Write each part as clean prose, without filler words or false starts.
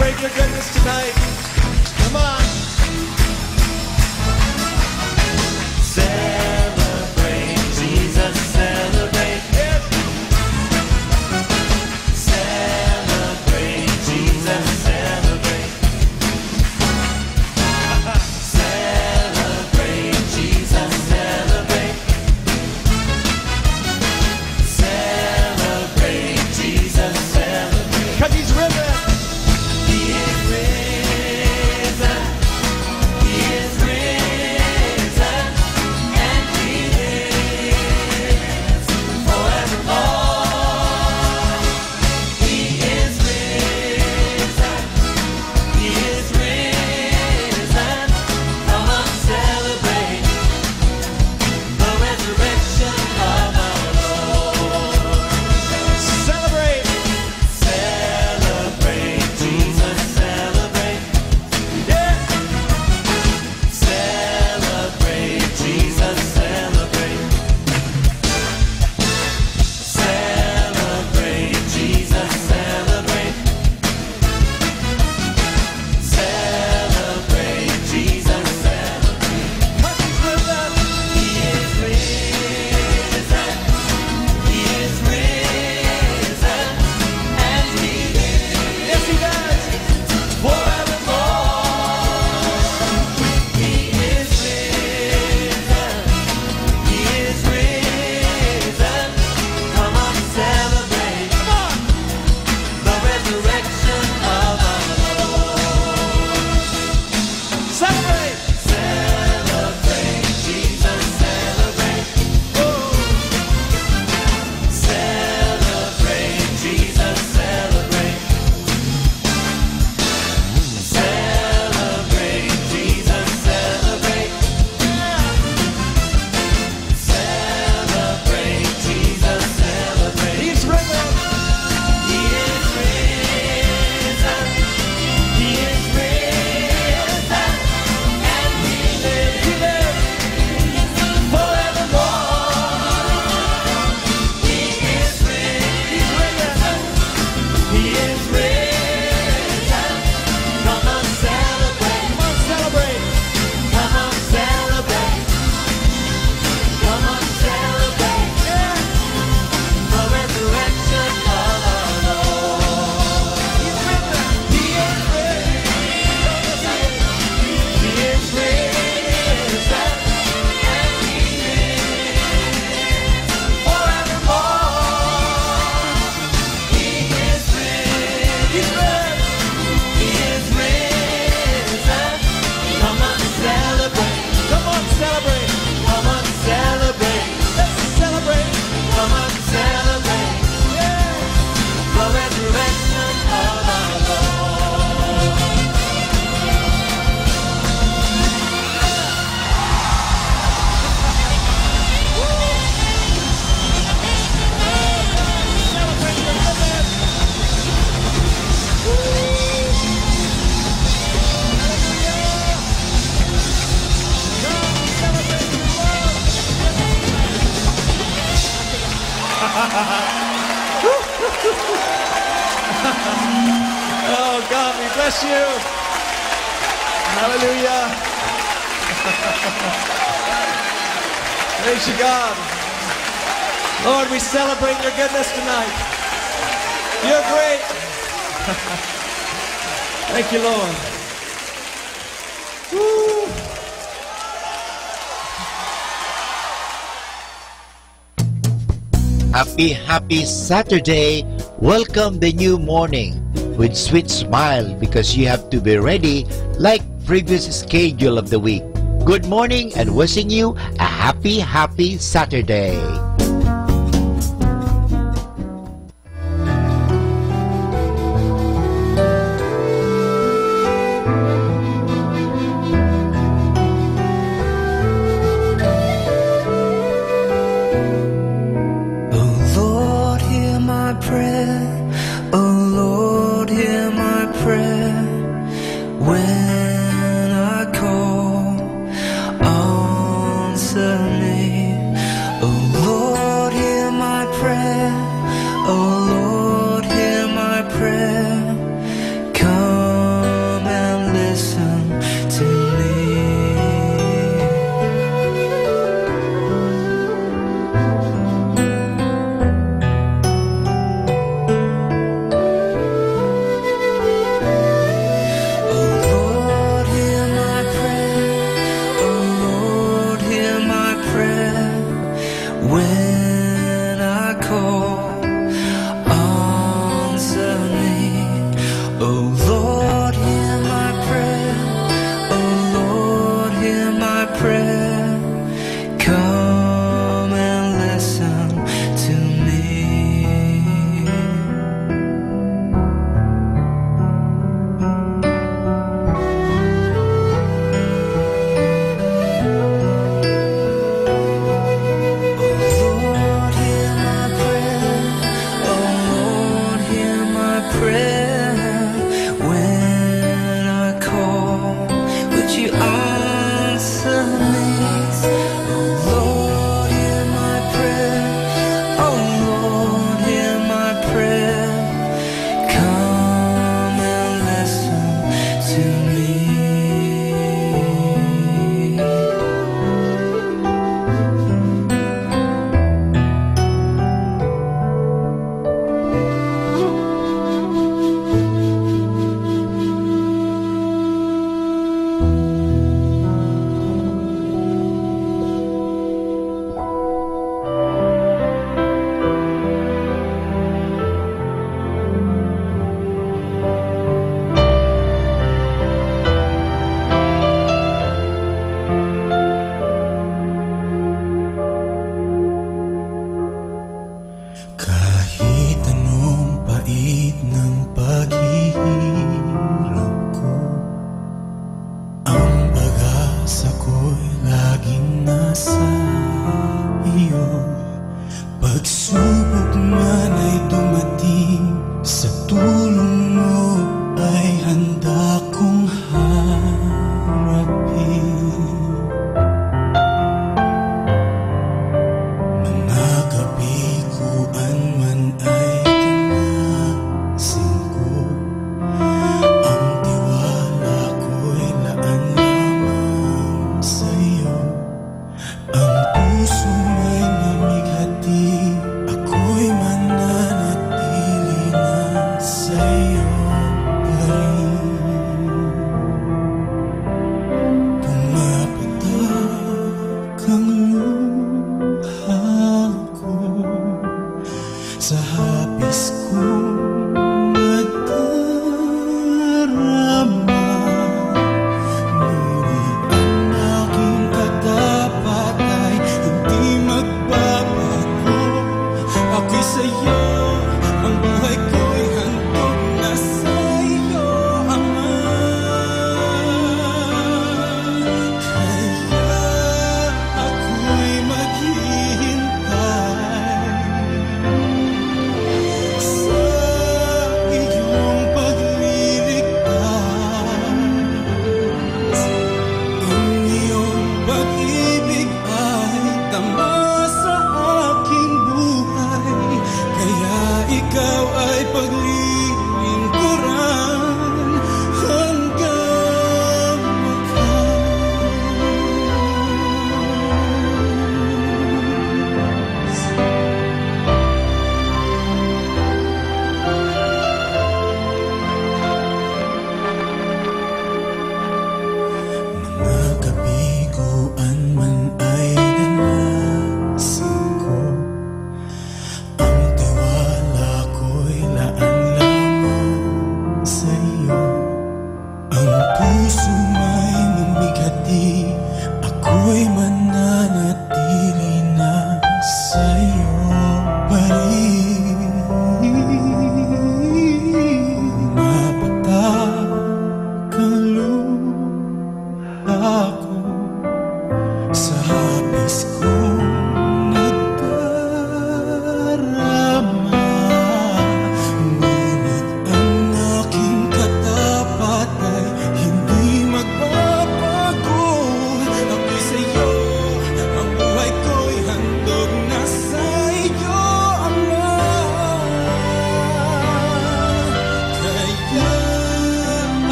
celebrate your goodness tonight. Come on. Celebrate, Jesus, celebrate. Yes. Celebrate, Jesus, celebrate. Celebrate, Jesus, celebrate. Celebrate, Jesus, celebrate. 'Cause he's risen. He is risen. He is risen. And he lives forevermore. He is risen. He is risen. Come on, celebrate the resurrection of our Lord. Celebrate. Celebrate, Jesus, celebrate. Yeah. Celebrate, Jesus, celebrate. Celebrate, Jesus, celebrate. Celebrate, Jesus, celebrate. 'Cause he's risen. He is risen. He is risen. And he lives. Yes, he does. Forevermore. He is risen. He is risen. Come on, celebrate. Come on. The resurrection of our Lord. Celebrate. Celebrate, Jesus, celebrate. Oh. Celebrate, Jesus, celebrate. Celebrate, Jesus, celebrate. Celebrate, Jesus, celebrate. He's risen. He is risen. He is risen. And he lives. He lives forevermore. He is risen. He is risen. Come on, celebrate. Come on, celebrate. Come on, celebrate. Come on, celebrate. Yeah. The resurrection of our Lord. He's risen. He is risen. He is risen. And he lives forevermore. He is risen. He's risen. He is risen. Come on, celebrate. Come on, celebrate. Come on, celebrate. Let's celebrate. Come on, celebrate. Yeah. The resurrection of our Lord. Celebrate your goodness. Oh, God, we bless you. Hallelujah. Praise you, God. Lord, we celebrate your goodness tonight. You're great. Thank you, Lord. Woo. Happy Saturday. Welcome the new morning with sweet smile because you have to be ready like previous schedule of the week. Good morning and wishing you a happy Saturday. When I call, answer me. prayer. Oh Lord, hear my prayer. Come prayer. Come and listen to me. Ang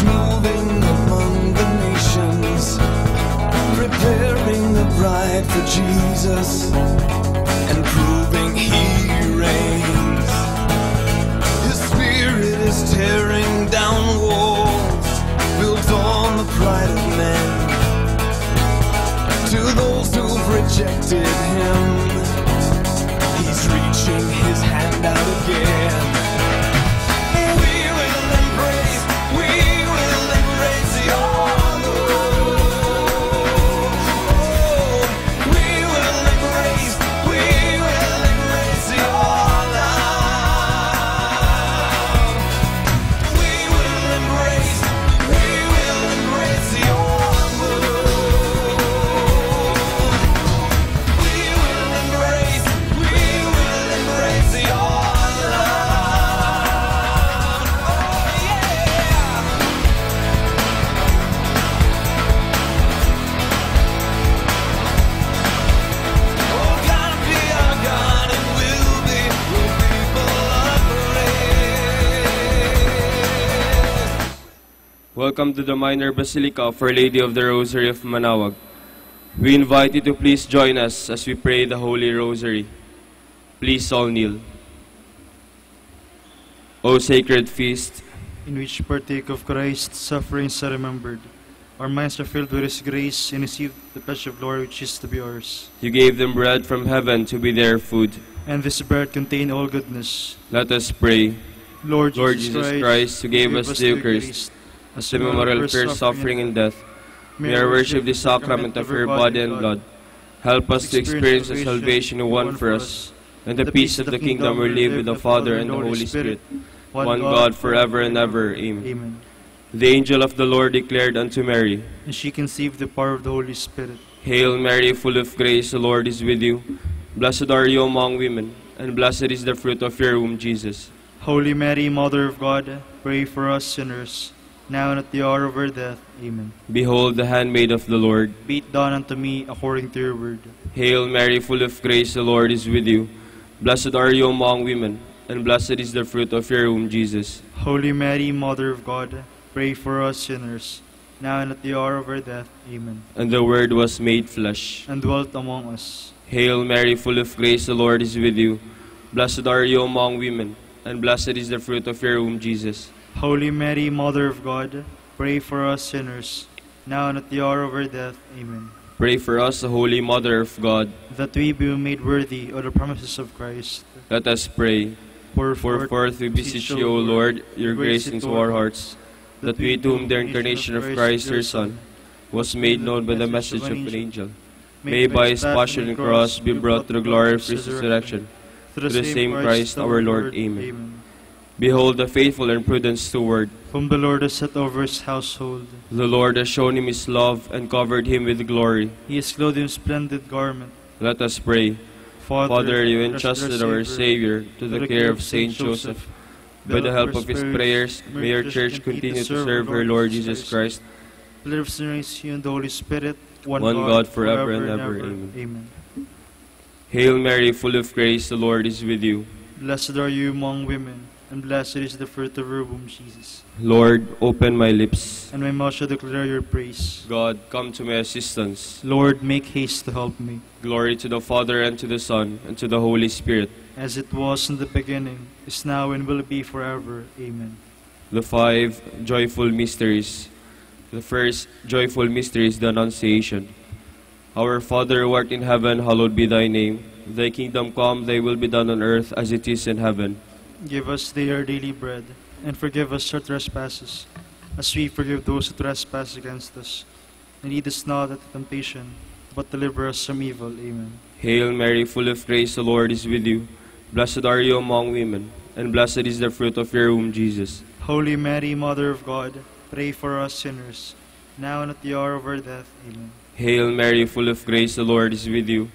moving among the nations, preparing the bride for Jesus, and proving He reigns. His Spirit is tearing down walls built on the pride of men. To those who've rejected Him, He's reaching His hand out again. We will embrace your Lord. We will embrace your love. We will embrace your Lord. We will embrace your love. Oh yeah. Oh, God be our God, and we'll be people of praise. Welcome to the minor Basilica of Our Lady of the Rosary of Manaoag. We invite you to please join us as we pray the Holy Rosary. Please all kneel. O sacred feast, in which we partake of Christ's sufferings are remembered. Our minds are filled with His grace and receive the pledge of glory which is to be ours. you gave them bread from heaven to be their food. And this bread contains all goodness. Let us pray. Lord Lord Jesus Christ, who gave us the Eucharist as the memorial of your suffering and death, may our worship the sacrament of your body and blood. Help us to experience the salvation you won for us, and the peace of the kingdom we live with the Father and the Holy Spirit, one God forever and ever. Amen. Amen. The angel of the Lord declared unto Mary, And she conceived the power of the Holy Spirit. Hail Mary, full of grace, the Lord is with you. Blessed are you among women, and blessed is the fruit of your womb, Jesus. Holy Mary, Mother of God, pray for us sinners, now and at the hour of our death. Amen. Behold the handmaid of the Lord. Be it done unto me according to your word. Hail Mary, full of grace, the Lord is with you. Blessed are you among women, and blessed is the fruit of your womb, Jesus. Holy Mary, Mother of God, pray for us sinners, now and at the hour of our death. Amen. And the Word was made flesh. And dwelt among us. Hail Mary, full of grace, the Lord is with you. Blessed are you among women, and blessed is the fruit of your womb, Jesus. Holy Mary, Mother of God, pray for us sinners, now and at the hour of our death. Amen. Pray for us, the Holy Mother of God. That we be made worthy of the promises of Christ. Let us pray. Pour forth, we beseech you, O Lord, your grace into our hearts, that we, to whom the incarnation of Christ, your Son, was made known by the message of an angel, may by his passion and cross be brought to the glory of his resurrection. Through the same Christ our Lord. Amen. Behold the faithful and prudent steward, whom the Lord has set over his household. The Lord has shown him his love and covered him with glory. He has clothed him in splendid garment. Let us pray. Father, you entrusted our Savior to the care of Saint Joseph. By the help of his prayers, may your Church continue to serve her Lord Jesus Christ. Lives and reigns you in the Holy Spirit, one God forever and ever. Amen. Hail Mary, full of grace, the Lord is with you. Blessed are you among women, and blessed is the fruit of your womb, Jesus. Lord, open my lips, and my mouth shall declare your praise. God, come to my assistance. Lord, make haste to help me. Glory to the Father, and to the Son, and to the Holy Spirit. As it was in the beginning, is now, and will be forever. Amen. The 5 joyful mysteries. The first joyful mystery is the Annunciation. Our Father who art in heaven, hallowed be thy name. Thy kingdom come, thy will be done on earth as it is in heaven. Give us today our daily bread, and forgive us our trespasses, as we forgive those who trespass against us. And lead us not into temptation, but deliver us from evil. Amen. Hail Mary, full of grace, the Lord is with you. Blessed are you among women, and blessed is the fruit of your womb, Jesus. Holy Mary, Mother of God, pray for us sinners, now and at the hour of our death. Amen. Hail Mary, full of grace, the Lord is with you.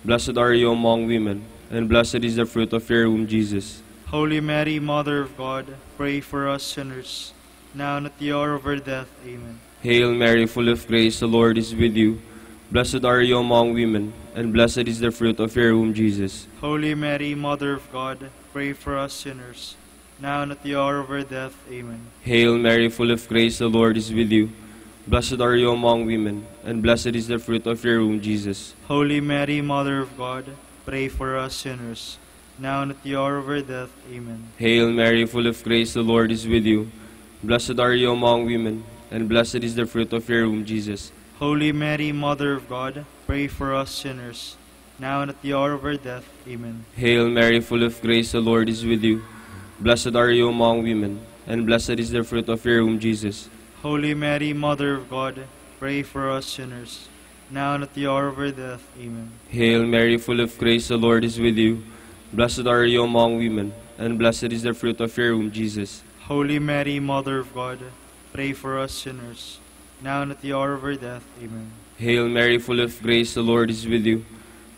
Blessed are you among women, and blessed is the fruit of your womb, Jesus. Holy Mary, Mother of God, pray for us sinners, now and at the hour of our death. Amen. Hail Mary, full of grace, the Lord is with you. Blessed are you among women, and blessed is the fruit of your womb, Jesus. Holy Mary, Mother of God, pray for us sinners, now and at the hour of our death. Amen. Hail Mary, full of grace, the Lord is with you. Blessed are you among women, and blessed is the fruit of your womb, Jesus. Holy Mary, Mother of God, pray for us sinners, now and at the hour of our death. Amen. Hail Mary, full of grace, the Lord is with you. Blessed are you among women, and blessed is the fruit of your womb, Jesus. Holy Mary, Mother of God, pray for us sinners, now and at the hour of our death. Amen. Hail Mary, full of grace, the Lord is with you. Blessed are you among women, and blessed is the fruit of your womb, Jesus. Holy Mary, Mother of God, pray for us sinners, now and at the hour of our death. Amen. Hail Mary, full of grace, the Lord is with you. Blessed are you among women, and blessed is the fruit of your womb, Jesus. Holy Mary, Mother of God, pray for us sinners, now and at the hour of our death. Amen. Hail Mary, full of grace, the Lord is with you.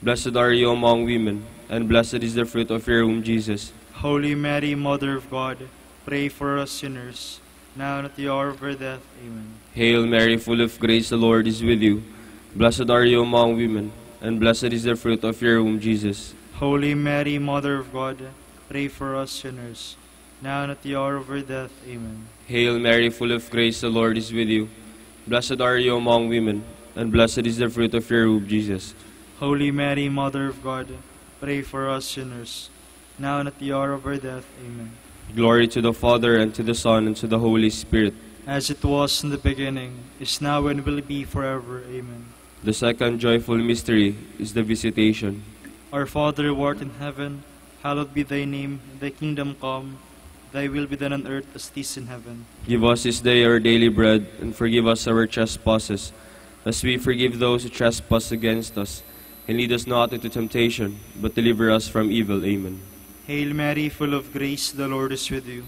Blessed are you among women, and blessed is the fruit of your womb, Jesus. Holy Mary, Mother of God, pray for us sinners, now and at the hour of our death. Amen. Hail Mary, full of grace, the Lord is with you. Blessed are you among women, and blessed is the fruit of your womb, Jesus. Holy Mary, Mother of God, pray for us sinners, now and at the hour of our death. Amen. Hail Mary, full of grace, the Lord is with you. Blessed are you among women, and blessed is the fruit of your womb, Jesus. Holy Mary, Mother of God, pray for us sinners, now and at the hour of our death. Amen. Glory to the Father, and to the Son, and to the Holy Spirit. As it was in the beginning, is now, and will be forever. Amen. The second joyful mystery is the Visitation. Our Father who art in heaven, hallowed be thy name. Thy kingdom come, thy will be done on earth as it is in heaven. Give us this day our daily bread, and forgive us our trespasses, as we forgive those who trespass against us. And lead us not into temptation, but deliver us from evil. Amen. Hail Mary, full of grace, the Lord is with you.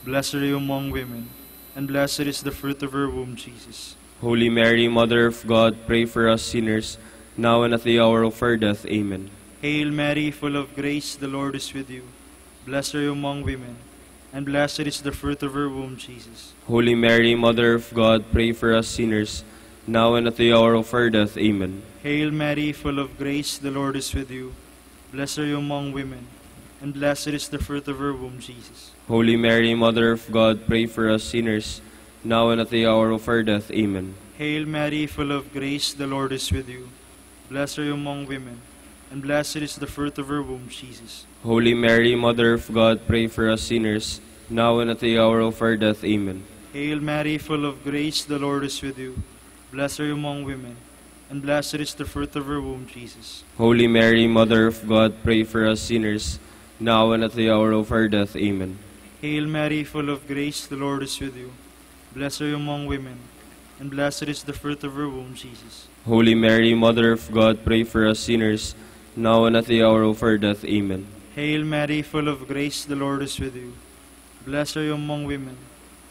Blessed are you among women, and blessed is the fruit of your womb, Jesus. Holy Mary, Mother of God, pray for us sinners, now and at the hour of our death. Amen. Hail Mary, full of grace, the Lord is with you. Blessed are you among women, and blessed is the fruit of your womb, Jesus. Holy Mary, Mother of God, pray for us sinners, now and at the hour of our death. Amen. Hail Mary, full of grace, the Lord is with you. Blessed are you among women, and blessed is the fruit of your womb, Jesus. Holy Mary, Mother of God, pray for us sinners, now and at the hour of our death. Amen. Hail Mary, full of grace, the Lord is with you. Blessed are you among women, and blessed is the fruit of your womb, Jesus. Holy Mary, Mother of God, pray for us sinners, now and at the hour of our death. Amen. Hail Mary, full of grace, the Lord is with you. Blessed are you among women, and blessed is the fruit of your womb, Jesus. Holy Mary, Mother of God, pray for us sinners, now and at the hour of our death. Amen. Hail Mary, full of grace, the Lord is with you. Blessed are you among women, and blessed is the fruit of your womb, Jesus. Holy Mary, Mother of God, pray for us sinners, now and at the hour of our death. Amen. Hail Mary, full of grace, the Lord is with you. Blessed are you among women,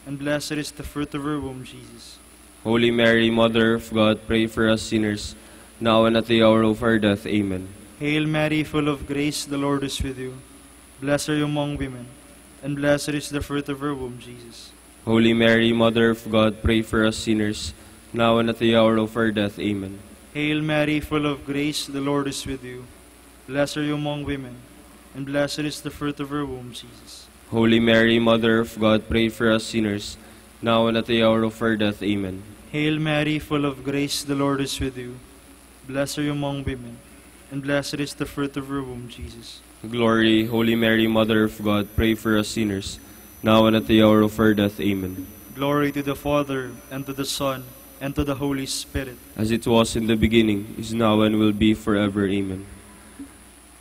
and blessed is the fruit of your womb, Jesus. Holy Mary, Mother of God, pray for us sinners, now and at the hour of our death. Amen. Hail Mary, full of grace, the Lord is with you. Blessed are you among women, and blessed is the fruit of your womb, Jesus. Holy Mary, Mother of God, pray for us sinners, now and at the hour of our death. Amen. Hail Mary, full of grace, the Lord is with you. Blessed are you among women, and blessed is the fruit of your womb, Jesus. Holy Mary, Mother of God, pray for us sinners, now and at the hour of our death. Amen. Hail Mary, full of grace, the Lord is with you. Blessed are you among women, and blessed is the fruit of your womb, Jesus. Glory, Holy Mary, Mother of God, pray for us sinners, now and at the hour of our death. Amen. Glory to the Father, and to the Son, and to the Holy Spirit. As it was in the beginning, is now, and will be forever. Amen.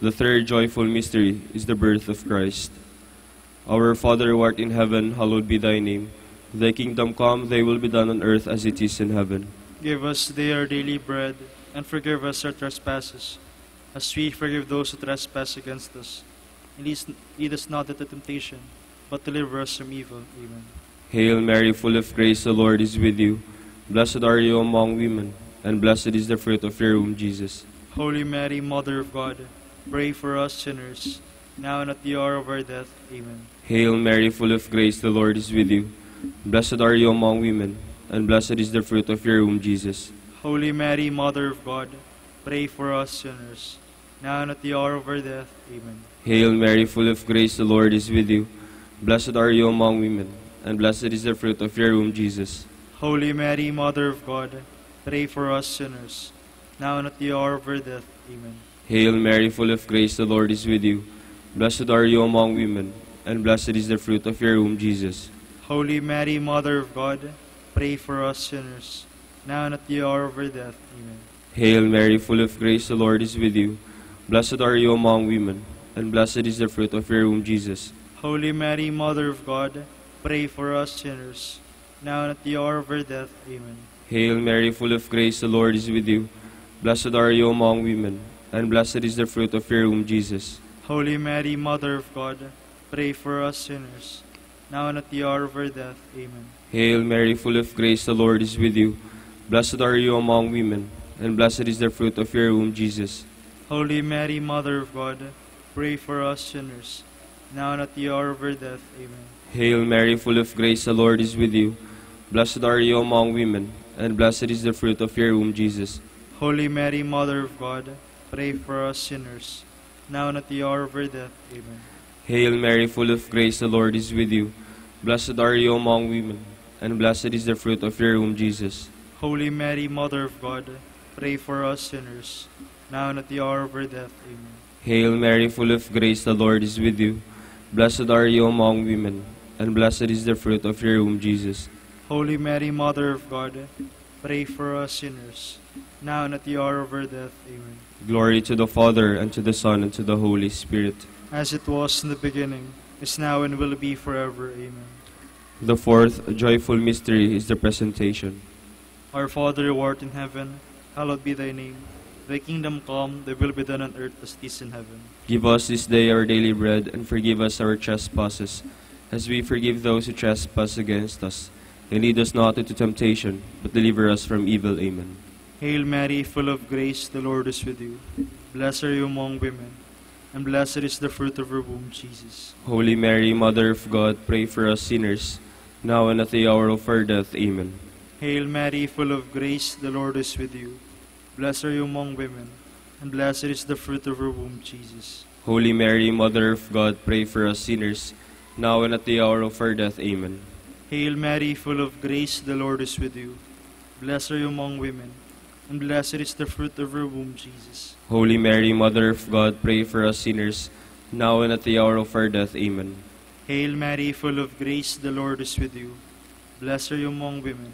The third joyful mystery is the birth of Christ. Our Father who art in heaven, hallowed be thy name. Thy kingdom come, thy will be done on earth as it is in heaven. Give us today our daily bread, and forgive us our trespasses, as we forgive those who trespass against us. And lead us not into temptation, but deliver us from evil. Amen. Hail Mary, full of grace, the Lord is with you. Blessed are you among women, and blessed is the fruit of your womb, Jesus. Holy Mary, Mother of God, pray for us sinners, now and at the hour of our death. Amen. Hail Mary, full of grace, the Lord is with you. Blessed are you among women, and blessed is the fruit of your womb, Jesus. Holy Mary, Mother of God, pray for us sinners, now and at the hour of our death. Amen. Hail Mary, full of grace, the Lord is with you. Blessed are you among women, and blessed is the fruit of your womb, Jesus. Holy Mary, Mother of God, pray for us sinners, now and at the hour of our death. Amen. Hail Mary, full of grace, the Lord is with you. Blessed are you among women, and blessed is the fruit of your womb, Jesus. Holy Mary, Mother of God, pray for us sinners, now and at the hour of our death. Amen. Hail Mary, full of grace, the Lord is with you. Blessed are you among women, and blessed is the fruit of your womb, Jesus. Holy Mary, Mother of God, pray for us sinners, now and at the hour of our death. Amen. Hail Mary, full of grace, the Lord is with you. Blessed are you among women, and blessed is the fruit of your womb, Jesus. Holy Mary, Mother of God, pray for us sinners, now and at the hour of our death. Amen. Hail Mary, full of grace, the Lord is with you. Blessed are you among women, and blessed is the fruit of your womb, Jesus. Holy Mary, Mother of God, pray for us sinners, now and at the hour of our death. Amen. Hail Mary, full of grace, the Lord is with you. Blessed are you among women, and blessed is the fruit of your womb, Jesus. Holy Mary, Mother of God, pray for us sinners, now and at the hour of our death. Amen. Hail Mary, full of grace, the Lord is with you. Blessed are you among women, and blessed is the fruit of your womb, Jesus. Holy Mary, Mother of God, pray for us sinners, now and at the hour of our death. Amen. Hail Mary, full of grace, the Lord is with you. Blessed are you among women, and blessed is the fruit of your womb, Jesus. Holy Mary, Mother of God, pray for us sinners, now and at the hour of our death. Amen. Glory to the Father, and to the Son, and to the Holy Spirit. As it was in the beginning, is now, and will be forever. Amen. The fourth joyful mystery is the presentation. Our Father who art in heaven, hallowed be thy name. Thy kingdom come, thy will be done on earth as it is in heaven. Give us this day our daily bread, and forgive us our trespasses, as we forgive those who trespass against us. And lead us not into temptation, but deliver us from evil. Amen. Hail Mary, full of grace, the Lord is with you. Blessed are you among women, and blessed is the fruit of your womb, Jesus. Holy Mary, Mother of God, pray for us sinners, now and at the hour of our death. Amen. Hail Mary, full of grace, the Lord is with you. Blessed are you among women, and blessed is the fruit of your womb, Jesus. Holy Mary, Mother of God, pray for us sinners, now and at the hour of our death. Amen. Hail Mary, full of grace, the Lord is with you. Blessed are you among women, and blessed is the fruit of your womb, Jesus. Holy Mary, Mother of God, pray for us sinners, now and at the hour of our death. Amen. Hail Mary, full of grace, the Lord is with you. Blessed are you among women,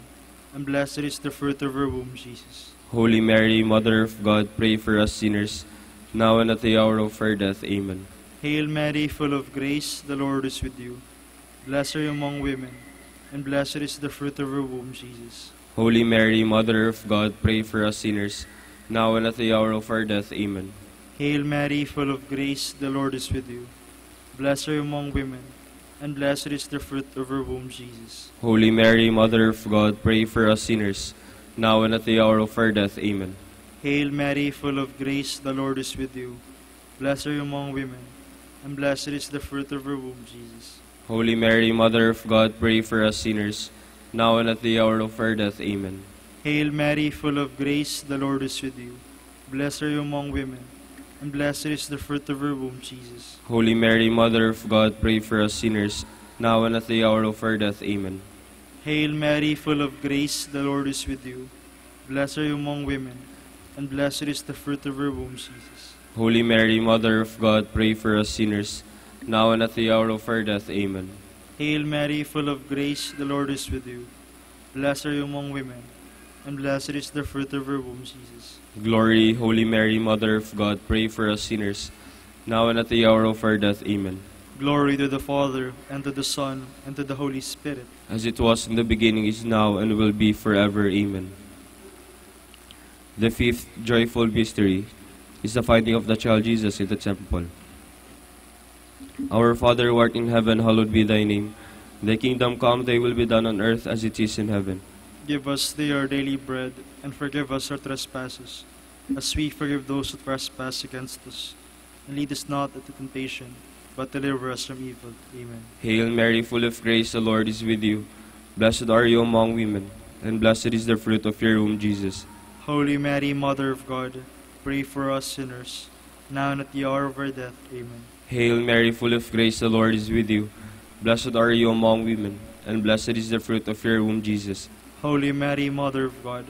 and blessed is the fruit of your womb, Jesus. Holy Mary, Mother of God, pray for us sinners, now and at the hour of our death. Amen. Hail Mary, full of grace, the Lord is with you. Blessed are you among women, and blessed is the fruit of your womb, Jesus. Holy Mary, Mother of God, pray for us sinners, now and at the hour of our death. Amen. Hail Mary, full of grace, the Lord is with you. Blessed are you among women, and blessed is the fruit of your womb, Jesus. Holy Mary, Mother of God, pray for us sinners, now and at the hour of our death. Amen. Hail Mary, full of grace, the Lord is with you. Blessed are you among women, and blessed is the fruit of your womb, Jesus. Holy Mary, Mother of God, pray for us sinners, now and at the hour of our death. Amen. Hail Mary, full of grace, the Lord is with you. Blessed are you among women, and blessed is the fruit of your womb, Jesus. Holy Mary, Mother of God, pray for us sinners, now and at the hour of our death. Amen. Hail Mary, full of grace, the Lord is with you. Blessed are you among women, and blessed is the fruit of your womb, Jesus. Holy Mary, Mother of God, pray for us sinners, now and at the hour of our death. Amen. Hail Mary, full of grace, the Lord is with you. Blessed are you among women, and blessed is the fruit of your womb, Jesus. Glory, Holy Mary, Mother of God, pray for us sinners, now and at the hour of our death. Amen. Glory to the Father, and to the Son, and to the Holy Spirit. As it was in the beginning, is now, and will be forever. Amen. The fifth joyful mystery is the finding of the child Jesus in the temple. Our Father who art in heaven, hallowed be thy name. Thy kingdom come, thy will be done on earth as it is in heaven. Give us this day our daily bread, and forgive us our trespasses, as we forgive those who trespass against us. And lead us not into temptation, but deliver us from evil. Amen. Hail Mary, full of grace, the Lord is with you. Blessed are you among women, and blessed is the fruit of your womb, Jesus. Holy Mary, Mother of God, pray for us sinners, now and at the hour of our death. Amen. Hail Mary, full of grace, the Lord is with you. Blessed are you among women, and blessed is the fruit of your womb, Jesus. Holy Mary, Mother of God,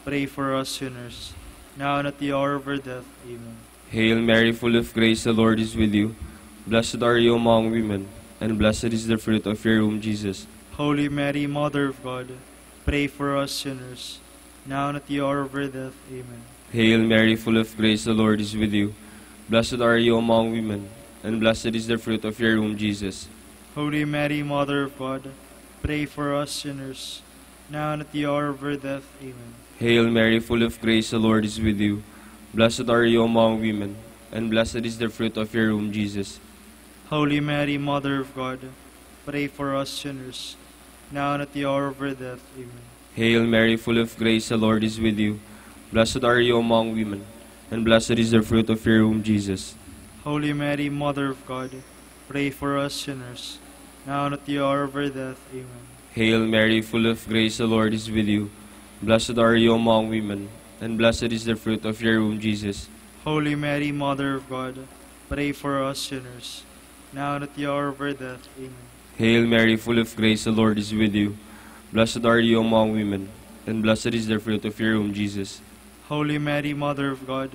pray for us sinners, now and at the hour of our death. Amen. Hail Mary, full of grace, the Lord is with you. Blessed are you among women, and blessed is the fruit of your womb, Jesus. Holy Mary, Mother of God, pray for us sinners, now and at the hour of our death. Amen. Hail Mary, full of grace, the Lord is with you. Blessed are you among women, and blessed is the fruit of your womb, Jesus. Holy Mary, Mother of God, pray for us sinners, now and at the hour of our death. Amen. Hail Mary, full of grace, the Lord is with you. Blessed are you among women, and blessed is the fruit of your womb, Jesus. Holy Mary, Mother of God, pray for us sinners, now and at the hour of our death. Amen. Hail Mary, full of grace, the Lord is with you. Blessed are you among women, and blessed is the fruit of your womb, Jesus. Holy Mary, Mother of God, pray for us sinners, now and at the hour of our death. Amen. Hail Mary, full of grace, the Lord is with you. Blessed are you among women, and blessed is the fruit of your womb, Jesus. Holy Mary, Mother of God, pray for us sinners, now and at the hour of our death. Amen. Hail Mary, full of grace, the Lord is with you. Blessed are you among women, and blessed is the fruit of your womb, Jesus. Holy Mary, Mother of God,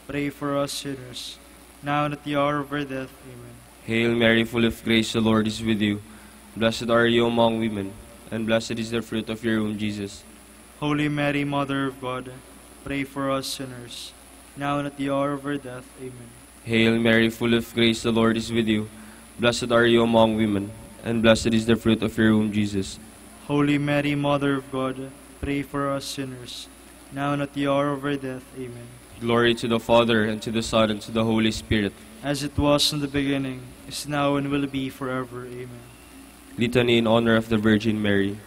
pray for us sinners, now and at the hour of our death. Amen. Hail Mary, full of grace, the Lord is with you. Blessed are you among women, and blessed is the fruit of your womb, Jesus. Holy Mary, Mother of God, pray for us sinners, now and at the hour of our death. Amen. Hail Mary, full of grace, the Lord is with you. Blessed are you among women, and blessed is the fruit of your womb, Jesus. Holy Mary, Mother of God, pray for us sinners, now and at the hour of our death. Amen. Glory to the Father, and to the Son, and to the Holy Spirit. As it was in the beginning, is now, and will be forever. Amen. Litany in honor of the Virgin Mary.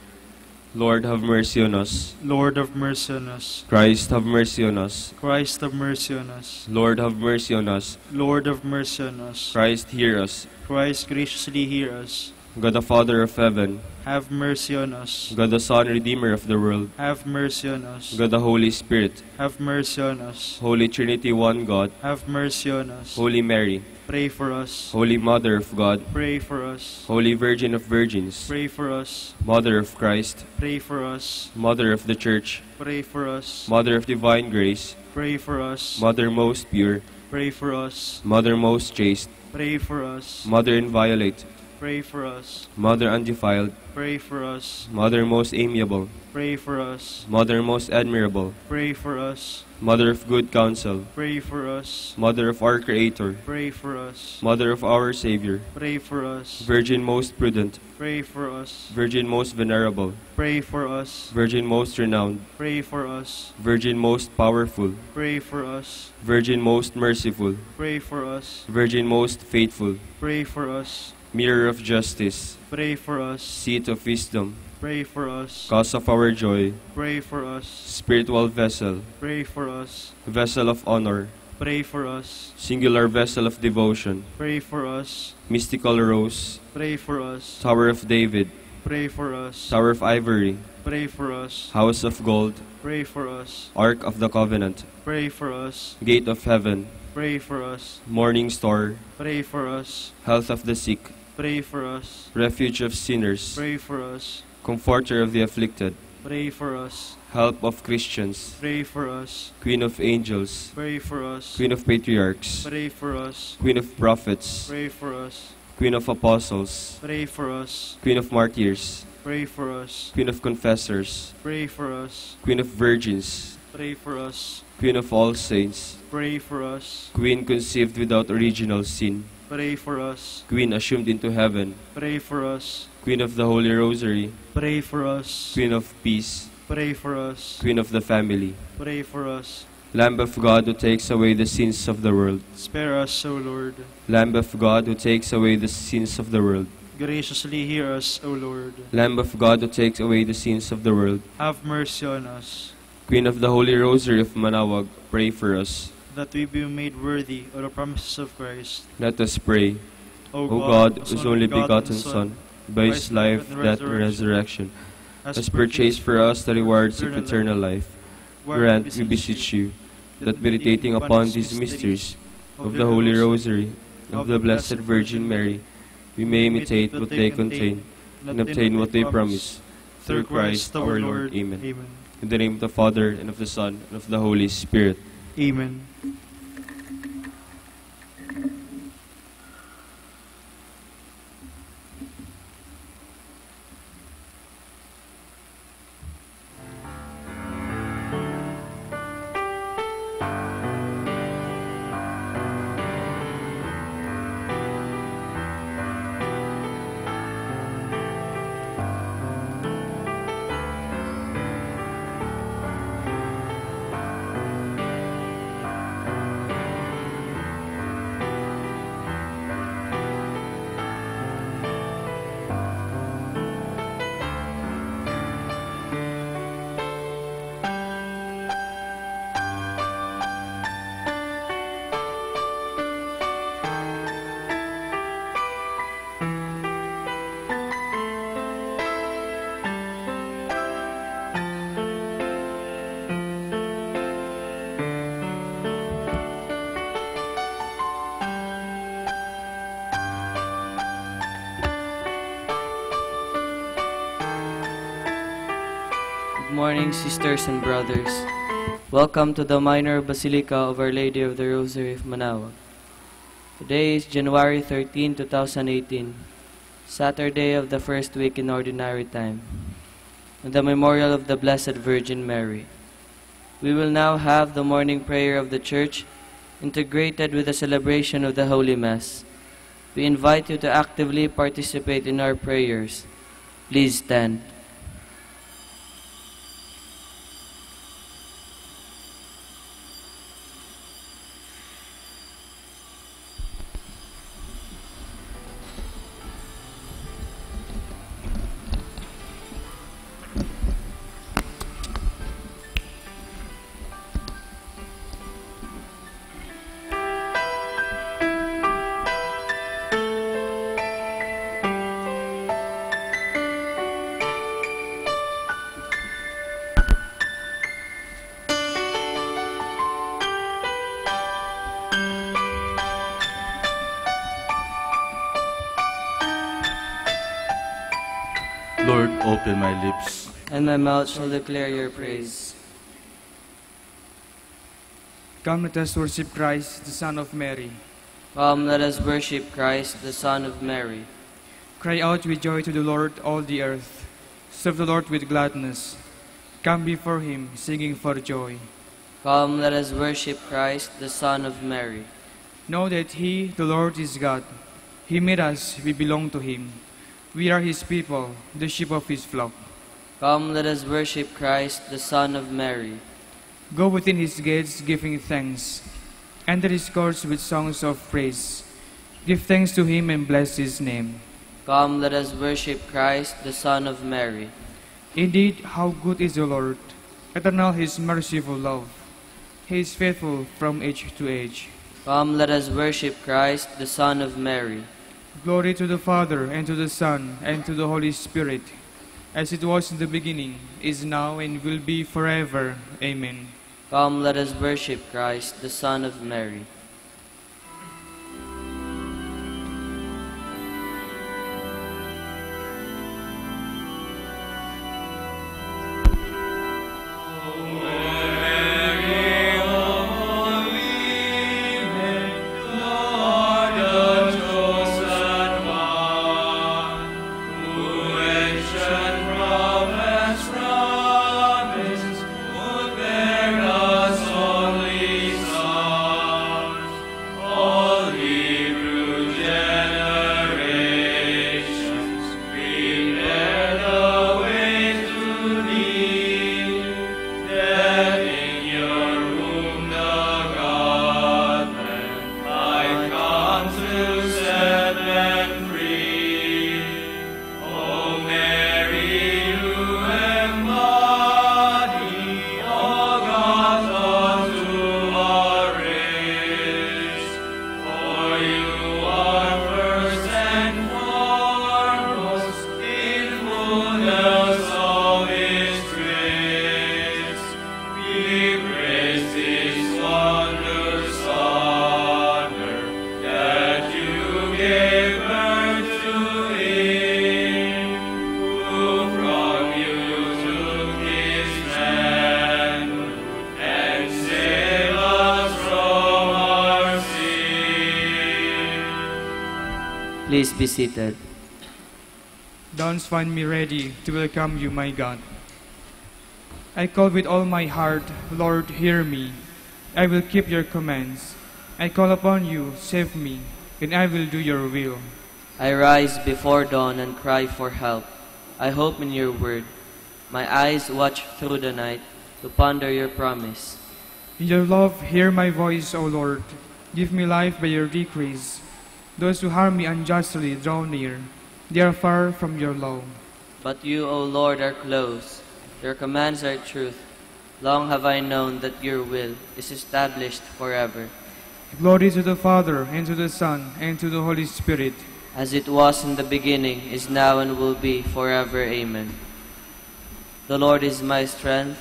Lord, have mercy on us. Lord, have mercy on us. Christ, have mercy on us. Christ, have mercy on us. Lord, have mercy on us. Lord, have mercy on us. Christ, hear us. Christ, graciously hear us. God the Father of heaven, Have mercy on us. God the Son, Redeemer of the world, Have mercy on us. God the Holy Spirit, Have mercy on us. Holy Trinity, one God, Have mercy on us. Holy Mary, Pray for us. Holy Mother of God, Pray for us. Holy Virgin of Virgins, Pray for us. Mother of Christ, Pray for us. Mother of the Church, Pray for us. Mother of Divine Grace, Pray for us. Mother most pure, Pray for us. Mother most chaste, Pray for us. Mother inviolate, Pray for us. Mother undefiled, Pray for us. Mother most amiable, Pray for us. Mother most admirable, Pray for us. Mother of good counsel, Pray for us. Mother of our Creator, Pray for us. Mother of our Savior, Pray for us. Virgin most prudent, Pray for us. Virgin most venerable, Pray for us. Virgin most renowned, Pray for us. Virgin most powerful, Pray for us. Virgin most merciful, Pray for us. Virgin most faithful, Pray for us. Mirror of justice, Pray for us. Seat of wisdom, Pray for us. Cause of our joy, Pray for us. Spiritual vessel, Pray for us. Vessel of honor, Pray for us. Singular vessel of devotion, Pray for us. Mystical rose, Pray for us. Tower of David, Pray for us. Tower of ivory, Pray for us. House of gold, Pray for us. Ark of the covenant, Pray for us. Gate of heaven, Pray for us. Morning star, Pray for us. Health of the sick, Pray for us. Refuge of sinners, Pray for us. Comforter of the afflicted, Pray for us. Help of Christians, Pray for us. Queen of angels, Pray for us. Queen of patriarchs, Pray for us. Queen of prophets, Pray for us. Queen of apostles, Pray for us. Queen of martyrs, Pray for us. Queen of confessors, Pray for us. Queen of virgins, Pray for us. Queen of all saints, Pray for us. Queen conceived without original sin, Pray for us. Queen assumed into heaven, Pray for us. Queen of the Holy Rosary, Pray for us. Queen of peace, Pray for us. Queen of the family, Pray for us. Lamb of God who takes away the sins of the world, Spare us, O Lord. Lamb of God who takes away the sins of the world, Graciously hear us, O Lord. Lamb of God who takes away the sins of the world, Have mercy on us, Queen of the Holy Rosary of Manaoag, pray for us. that we be made worthy of the promises of Christ. Let us pray. O O God, whose only begotten Son, by his life, death, and resurrection, has purchased for us the rewards of eternal life, grant, we beseech you, that meditating upon these mysteries of the Holy Rosary of the Blessed Virgin Mary, we may imitate what they contain and obtain what they promise. Through Christ our Lord. Amen. In the name of the Father, and of the Son, and of the Holy Spirit. Amen. Good morning, sisters and brothers. Welcome to the minor Basilica of Our Lady of the Rosary of Manaoag. Today is January 13, 2018, Saturday of the first week in Ordinary Time, and the memorial of the Blessed Virgin Mary. We will now have the morning prayer of the Church integrated with the celebration of the Holy Mass. We invite you to actively participate in our prayers. Please stand. Lord, open my lips, And my mouth shall declare your praise. Come, let us worship Christ, the Son of Mary. Come, let us worship Christ, the Son of Mary. Cry out with joy to the Lord, all the earth. Serve the Lord with gladness. Come before him, singing for joy. Come, let us worship Christ, the Son of Mary. Know that he, the Lord, is God. He made us, we belong to him. We are his people, the sheep of his flock. Come, let us worship Christ, the Son of Mary. Go within his gates, giving thanks. Enter his courts with songs of praise. Give thanks to him and bless his name. Come, let us worship Christ, the Son of Mary. Indeed, how good is the Lord! Eternal his merciful love. He is faithful from age to age. Come, let us worship Christ, the Son of Mary. Glory to the Father, and to the Son, and to the Holy Spirit, as it was in the beginning, is now, and will be forever. Amen. Come, let us worship Christ, the Son of Mary. Please be seated. Dawns find me ready to welcome you, my God. I call with all my heart, Lord, hear me. I will keep your commands. I call upon you, save me, and I will do your will. I rise before dawn and cry for help. I hope in your word. My eyes watch through the night to ponder your promise. In your love, hear my voice, O Lord. Give me life by your decrees. Those who harm me unjustly draw near. They are far from your law. But you, O Lord, are close. Your commands are truth. Long have I known that your will is established forever. Glory to the Father, and to the Son, and to the Holy Spirit. As it was in the beginning, is now, and will be forever. Amen. The Lord is my strength,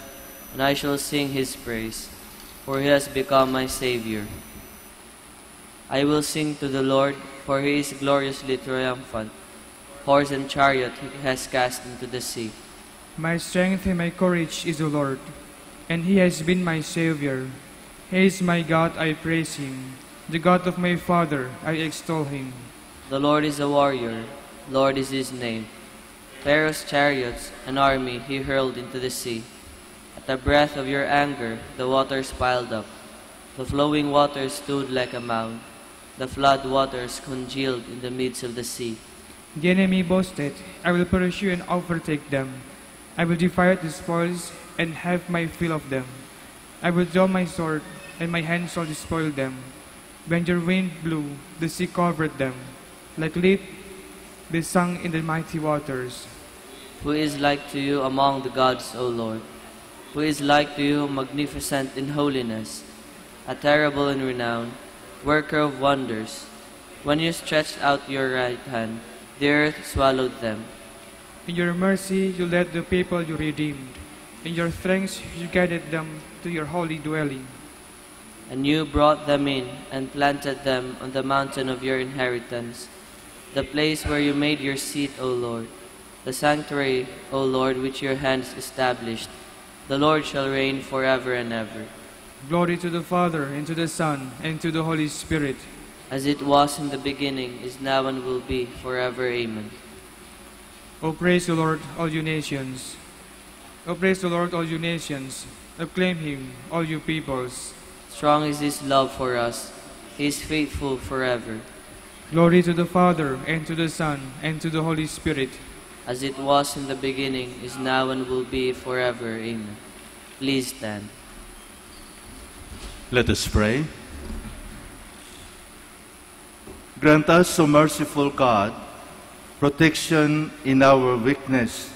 and I shall sing his praise, for he has become my Savior. I will sing to the Lord, for he is gloriously triumphant. Horse and chariot he has cast into the sea. My strength and my courage is the Lord, and he has been my Savior. He is my God, I praise him. The God of my Father, I extol him. The Lord is a warrior, Lord is his name. Pharaoh's chariots, an army he hurled into the sea. At the breath of your anger, the waters piled up. The flowing waters stood like a mound. The flood waters congealed in the midst of the sea. The enemy boasted, I will pursue and overtake them. I will divide the spoils and have my fill of them. I will draw my sword, and my hand shall despoil them. When your wind blew, the sea covered them. Like lead, they sunk in the mighty waters. Who is like to you among the gods, O Lord? Who is like to you, magnificent in holiness, a terrible in renown, worker of wonders? When you stretched out your right hand, the earth swallowed them. In your mercy you led the people you redeemed. In your strength you guided them to your holy dwelling. And you brought them in and planted them on the mountain of your inheritance, the place where you made your seat, O Lord, the sanctuary, O Lord, which your hands established. The Lord shall reign forever and ever. Glory to the Father, and to the Son, and to the Holy Spirit. As it was in the beginning, is now, and will be forever. Amen. O praise the Lord, all you nations. O praise the Lord, all you nations. Acclaim him, all you peoples. Strong is his love for us. He is faithful forever. Glory to the Father, and to the Son, and to the Holy Spirit. As it was in the beginning, is now, and will be forever. Amen. Please stand. Let us pray. Grant us, O merciful God, protection in our weakness,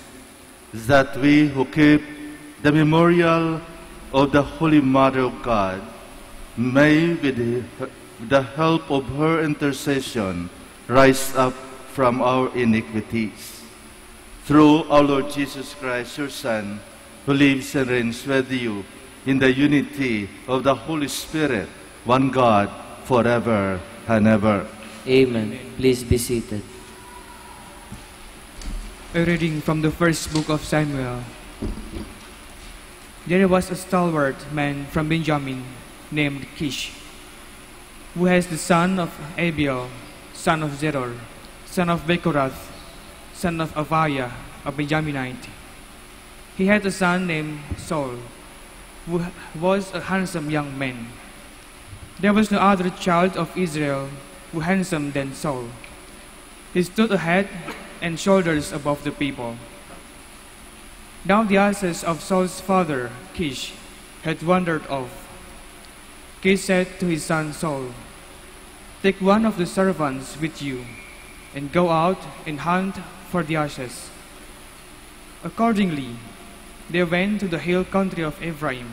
that we who keep the memorial of the Holy Mother of God may, with the help of her intercession, rise up from our iniquities. Through our Lord Jesus Christ, your Son, who lives and reigns with you in the unity of the Holy Spirit, one God, forever and ever. Amen. Please be seated. A reading from the first book of Samuel. There was a stalwart man from Benjamin named Kish, who has the son of Abiel, son of Zeror, son of Bechorath, son of Aviah, a Benjaminite. He had a son named Saul, who was a handsome young man. There was no other child of Israel more handsome than Saul. He stood a head and shoulders above the people. Now the asses of Saul's father, Kish, had wandered off. Kish said to his son Saul, "Take one of the servants with you, and go out and hunt for the asses." Accordingly, they went to the hill country of Ephraim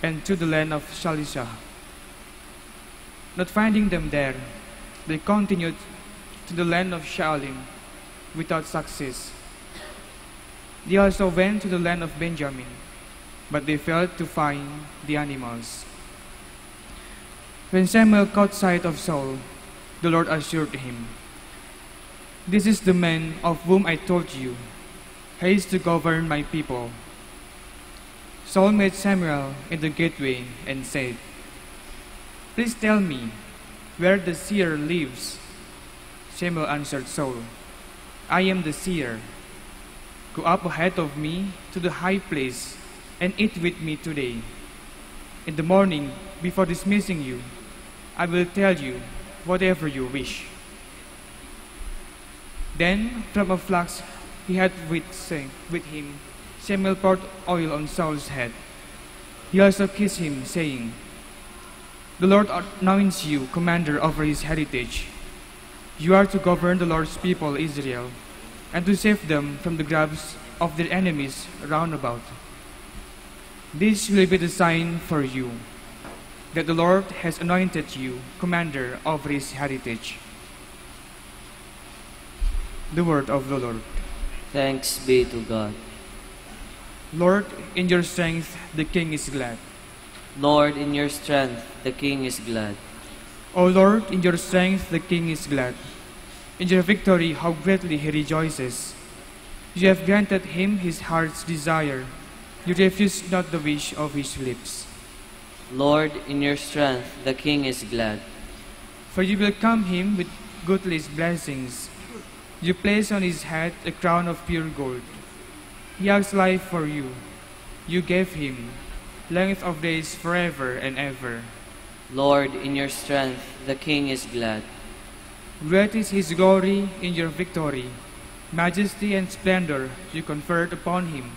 and to the land of Shalisha. Not finding them there, they continued to the land of Shaalim without success. They also went to the land of Benjamin, but they failed to find the animals. When Samuel caught sight of Saul, the Lord assured him, "This is the man of whom I told you. He is to govern my people." Saul met Samuel in the gateway and said, "Please tell me where the seer lives, Samuel answered Saul, I am the seer. Go up ahead of me to the high place and eat with me today. In the morning, before dismissing you, I will tell you whatever you wish. Then, from a flask he had with him, Samuel poured oil on Saul's head. He also kissed him, saying, The Lord anoints you commander over his heritage. You are to govern the Lord's people Israel, and to save them from the grabs of their enemies round about. This will be the sign for you, that the Lord has anointed you commander over his heritage. The word of the Lord. Thanks be to God. Lord, in your strength the king is glad. Lord, in your strength the king is glad. O Lord, in your strength the king is glad. In your victory how greatly he rejoices. You have granted him his heart's desire. You refuse not the wish of his lips. Lord, in your strength the king is glad. For you will crown him with goodliest blessings. You place on his head a crown of pure gold. He has life for you. You gave him length of days forever and ever. Lord, in your strength the king is glad. Great is his glory in your victory. Majesty and splendor you conferred upon him.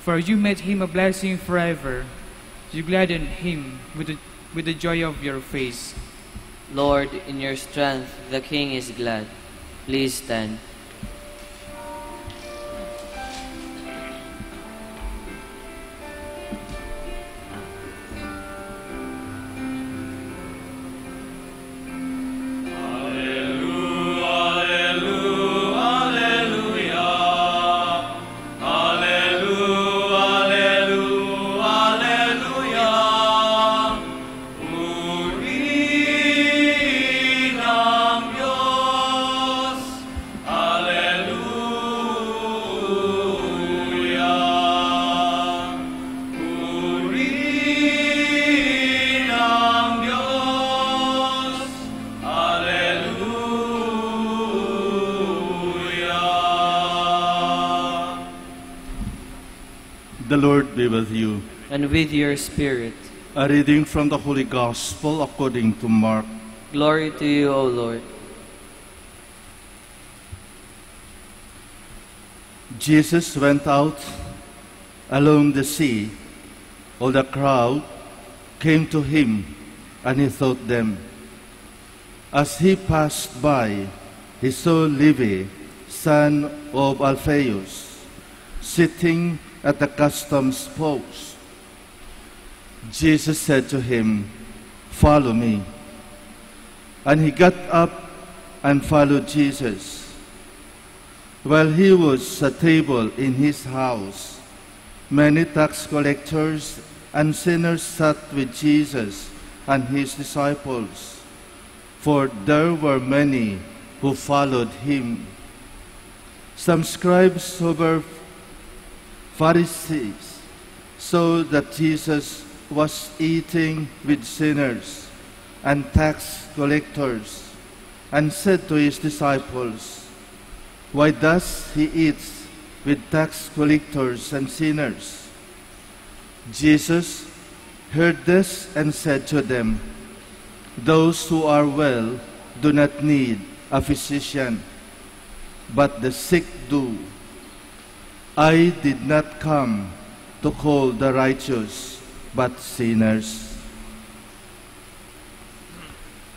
For you made him a blessing forever. You gladdened him with the joy of your face. Lord, in your strength the king is glad. Please stand. The Lord be with you. And with your spirit. A reading from the Holy Gospel according to Mark. Glory to you, O Lord. Jesus went out along the sea. All the crowd came to him, and he taught them. As he passed by, he saw Levi, son of Alphaeus, sitting at the customs post. Jesus said to him, "Follow me." And he got up and followed Jesus. While he was at table in his house, many tax collectors and sinners sat with Jesus and his disciples, for there were many who followed him. Some scribes who were Pharisees saw that Jesus was eating with sinners and tax collectors, and said to his disciples, "Why does he eat with tax collectors and sinners?" Jesus heard this and said to them, "Those who are well do not need a physician, but the sick do. I did not come to call the righteous, but sinners."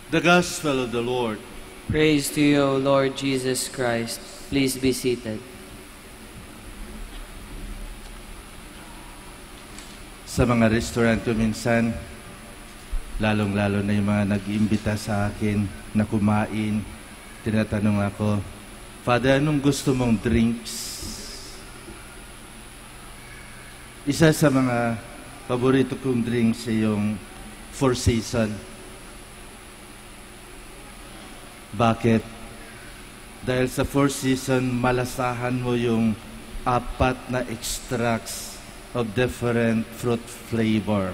The Gospel of the Lord. Praise to you, O Lord Jesus Christ. Please be seated. Sa mga restaurant ko minsan, lalong-lalo na yung mga nag-iimbita sa akin na kumain, tinatanong ako, "Father, anong gusto mong drinks?" Isa sa mga paborito kong drinks ay yung Four Seasons. Bakit? Dahil sa Four Seasons, malasahan mo yung 4 na extracts of different fruit flavor.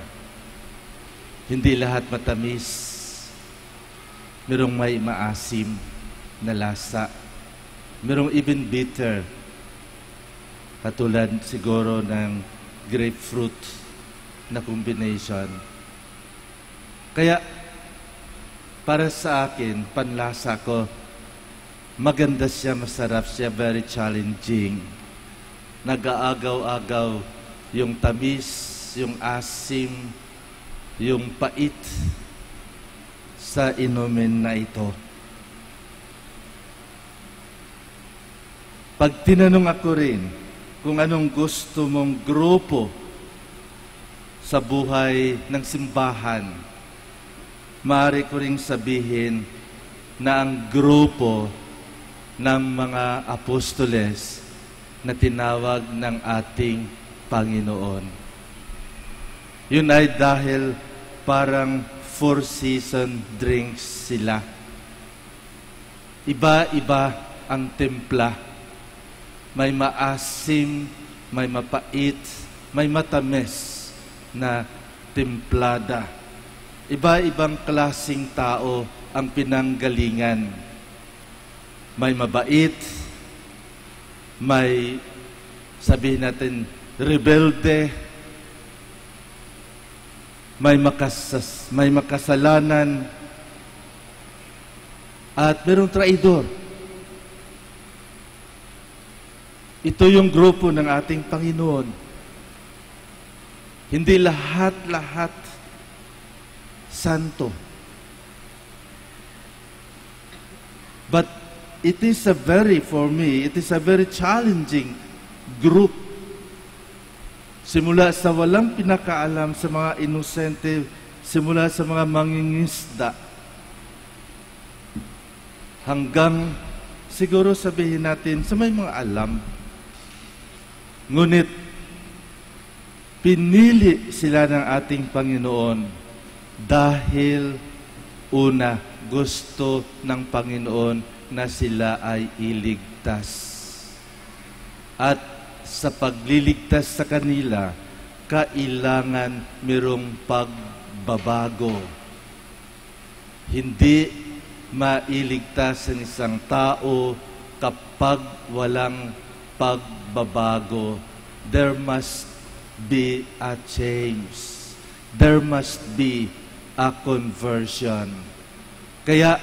Hindi lahat matamis. Merong may maasim. na lasa. Merong even bitter, katulad siguro ng grapefruit na combination. Kaya, para sa akin, panlasa ko, maganda siya, masarap siya, very challenging. Nag-aagaw-agaw yung tamis, yung asim, yung pait sa inumin na ito. Pag tinanong ako rin kung anong gusto mong grupo sa buhay ng simbahan, maaari ko ring sabihin na ang grupo ng mga apostoles na tinawag ng ating Panginoon. Yun ay dahil parang four-season drinks sila. Iba-iba ang timpla. May maasim, may mapait, may matamis na timplada. Iba-ibang klasing tao ang pinanggalingan. May mabait, may sabihin natin rebelde, may makasalanan, at merong traidor. Ito yung grupo ng ating Panginoon. Hindi lahat-lahat santo. But it is for me, it is a very challenging group. Simula sa walang pinakaalam sa mga inosente, simula sa mga mangingisda, hanggang siguro sabihin natin sa may mga alam. Ngunit, pinili sila ng ating Panginoon dahil una, gusto ng Panginoon na sila ay iligtas. At sa pagliligtas sa kanila, kailangan mayroong pagbabago. Hindi mailigtas ang isang tao kapag walang pagbabago. There must be a change. There must be a conversion. Kaya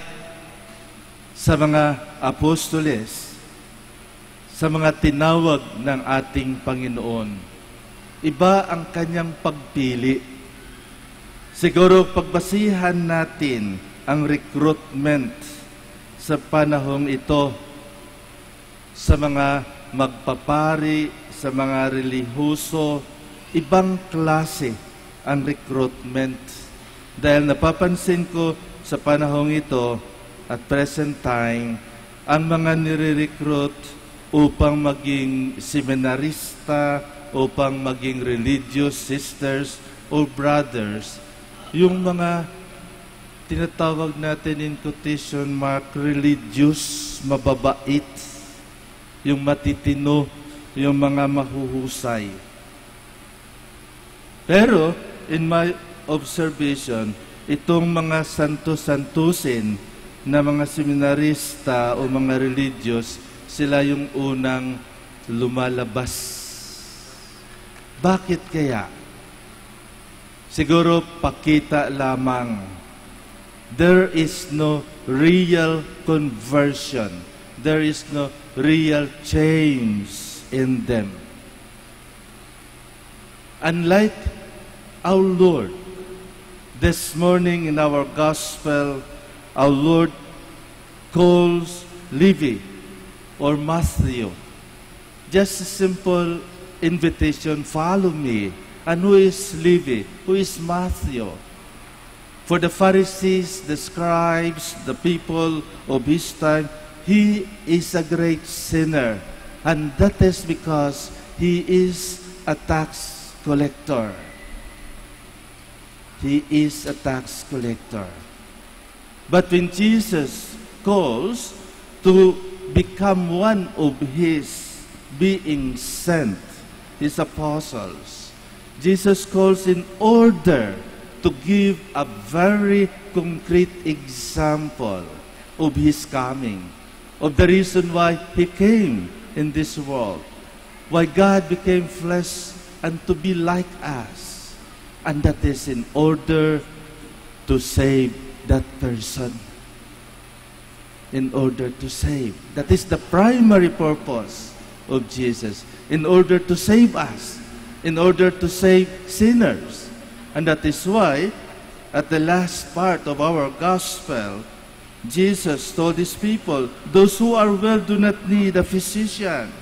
sa mga apostoles, sa mga tinawag ng ating Panginoon, iba ang kanyang pagpili. Siguro pagbasihan natin ang recruitment sa panahong ito sa mga magpapari, sa mga relihiyoso, ibang klase ang recruitment. Dahil napapansin ko sa panahong ito, at present time, ang mga nire-recruit upang maging seminarista, upang maging religious sisters or brothers, yung mga tinatawag natin in quotation mark, religious, mababait, yung matitino, yung mga mahuhusay. Pero, in my observation, itong mga santo-santusin na mga seminarista o mga religious, sila yung unang lumalabas. Bakit kaya? Siguro pakita lamang. There is no real conversion. There is no real change in them. Unlike our Lord, this morning in our gospel, our Lord calls Levi or Matthew. Just a simple invitation, follow me. And who is Levi? Who is Matthew? For the Pharisees, the scribes, the people of his time, he is a great sinner. And that is because he is a tax collector. He is a tax collector. But when Jesus calls to become one of his being sent, his apostles, Jesus calls in order to give a very concrete example of his coming. of the reason why He came in this world, why God became flesh and to be like us, and that is in order to save that person. In order to save. That is the primary purpose of Jesus. In order to save us. In order to save sinners. And that is why, at the last part of our gospel, Jesus told His people, those who are well do not need a physician,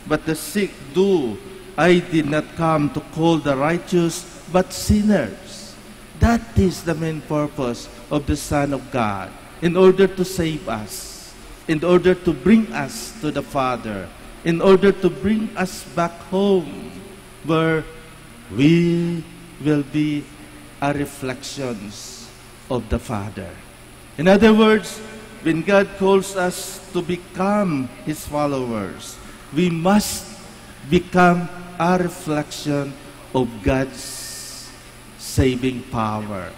but the sick do. I did not come to call the righteous, but sinners. That is the main purpose of the Son of God, in order to save us, in order to bring us to the Father, in order to bring us back home, where we will be a reflections of the Father. In other words, when God calls us to become His followers, we must become a reflection of God's saving power.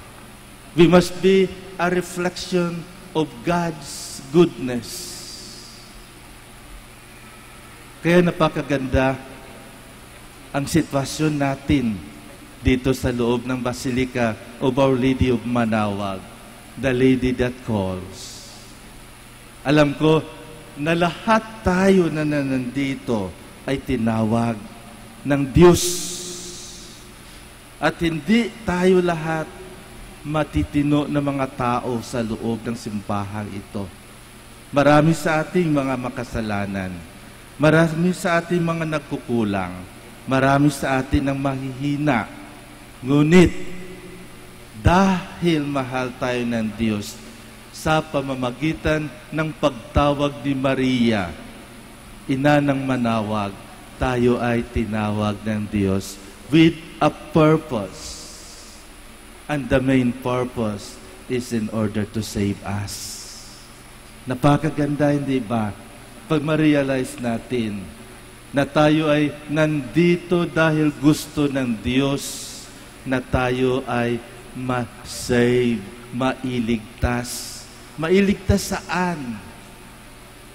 We must be a reflection of God's goodness. Kaya napakaganda ang sitwasyon natin dito sa loob ng Basilica of Our Lady of Manaoag, the Lady that calls. Alam ko na lahat tayo na nandito ay tinawag ng Diyos. At hindi tayo lahat matitino na mga tao sa loob ng simbahan ito. Marami sa ating mga makasalanan. Marami sa ating mga nagkukulang. Marami sa atin ang mahihina. Ngunit, dahil mahal tayo ng Diyos, sa pamamagitan ng pagtawag ni Maria, ina ng Manaoag, tayo ay tinawag ng Diyos with a purpose. And the main purpose is in order to save us. Napakaganda, hindi ba? Pag ma-realize natin na tayo ay nandito dahil gusto ng Diyos na tayo ay ma-save, mailigtas. Mailigtas saan?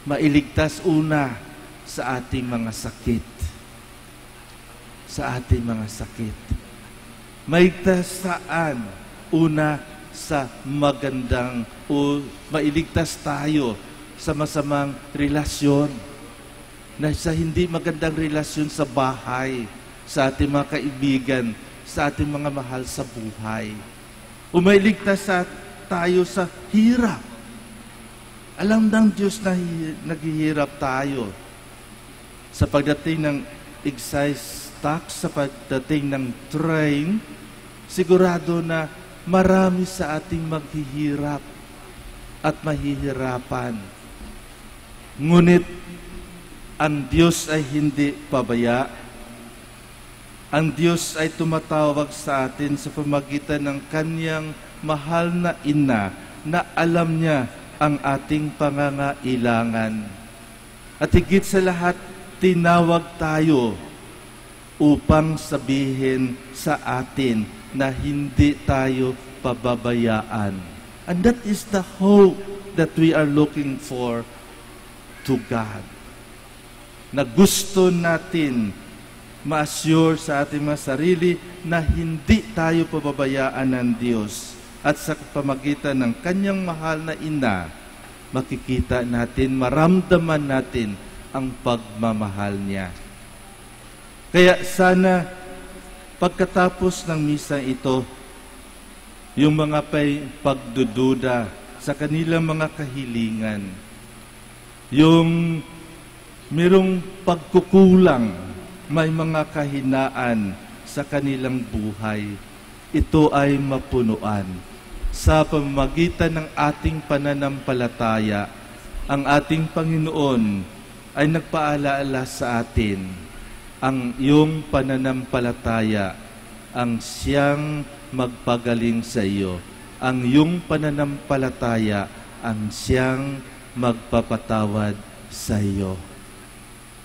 Mailigtas una sa ating mga sakit. Sa ating mga sakit. Mailigtas saan? Una sa magandang o mailigtas tayo sa masamang relasyon. Na sa hindi magandang relasyon sa bahay, sa ating mga kaibigan, sa ating mga mahal sa buhay. O mailigtas tayo sa hirap. Alam ng Diyos na naghihirap tayo. Sa pagdating ng excise tax, sa pagdating ng train, sigurado na marami sa ating maghihirap at mahihirapan. Ngunit, ang Diyos ay hindi pabaya. Ang Diyos ay tumatawag sa atin sa pamagitan ng Kanyang mahal na ina na alam niya ang ating pangangailangan. At higit sa lahat, tinawag tayo upang sabihin sa atin na hindi tayo pababayaan. And that is the hope that we are looking for to God. Na gusto natin ma-assure sa ating mga sarili na hindi tayo pababayaan ng Diyos. At sa pamagitan ng Kanyang mahal na ina, makikita natin, maramdaman natin ang pagmamahal niya. Kaya sana, pagkatapos ng misa ito, yung mga pagdududa sa kanilang mga kahilingan, yung merong pagkukulang, may mga kahinaan sa kanilang buhay, ito ay mapunuan. Sa pamamagitan ng ating pananampalataya, ang ating Panginoon ay nagpaalaala sa atin ang iyong pananampalataya, ang siyang magpagaling sa iyo. Ang iyong pananampalataya, ang siyang magpapatawad sa iyo.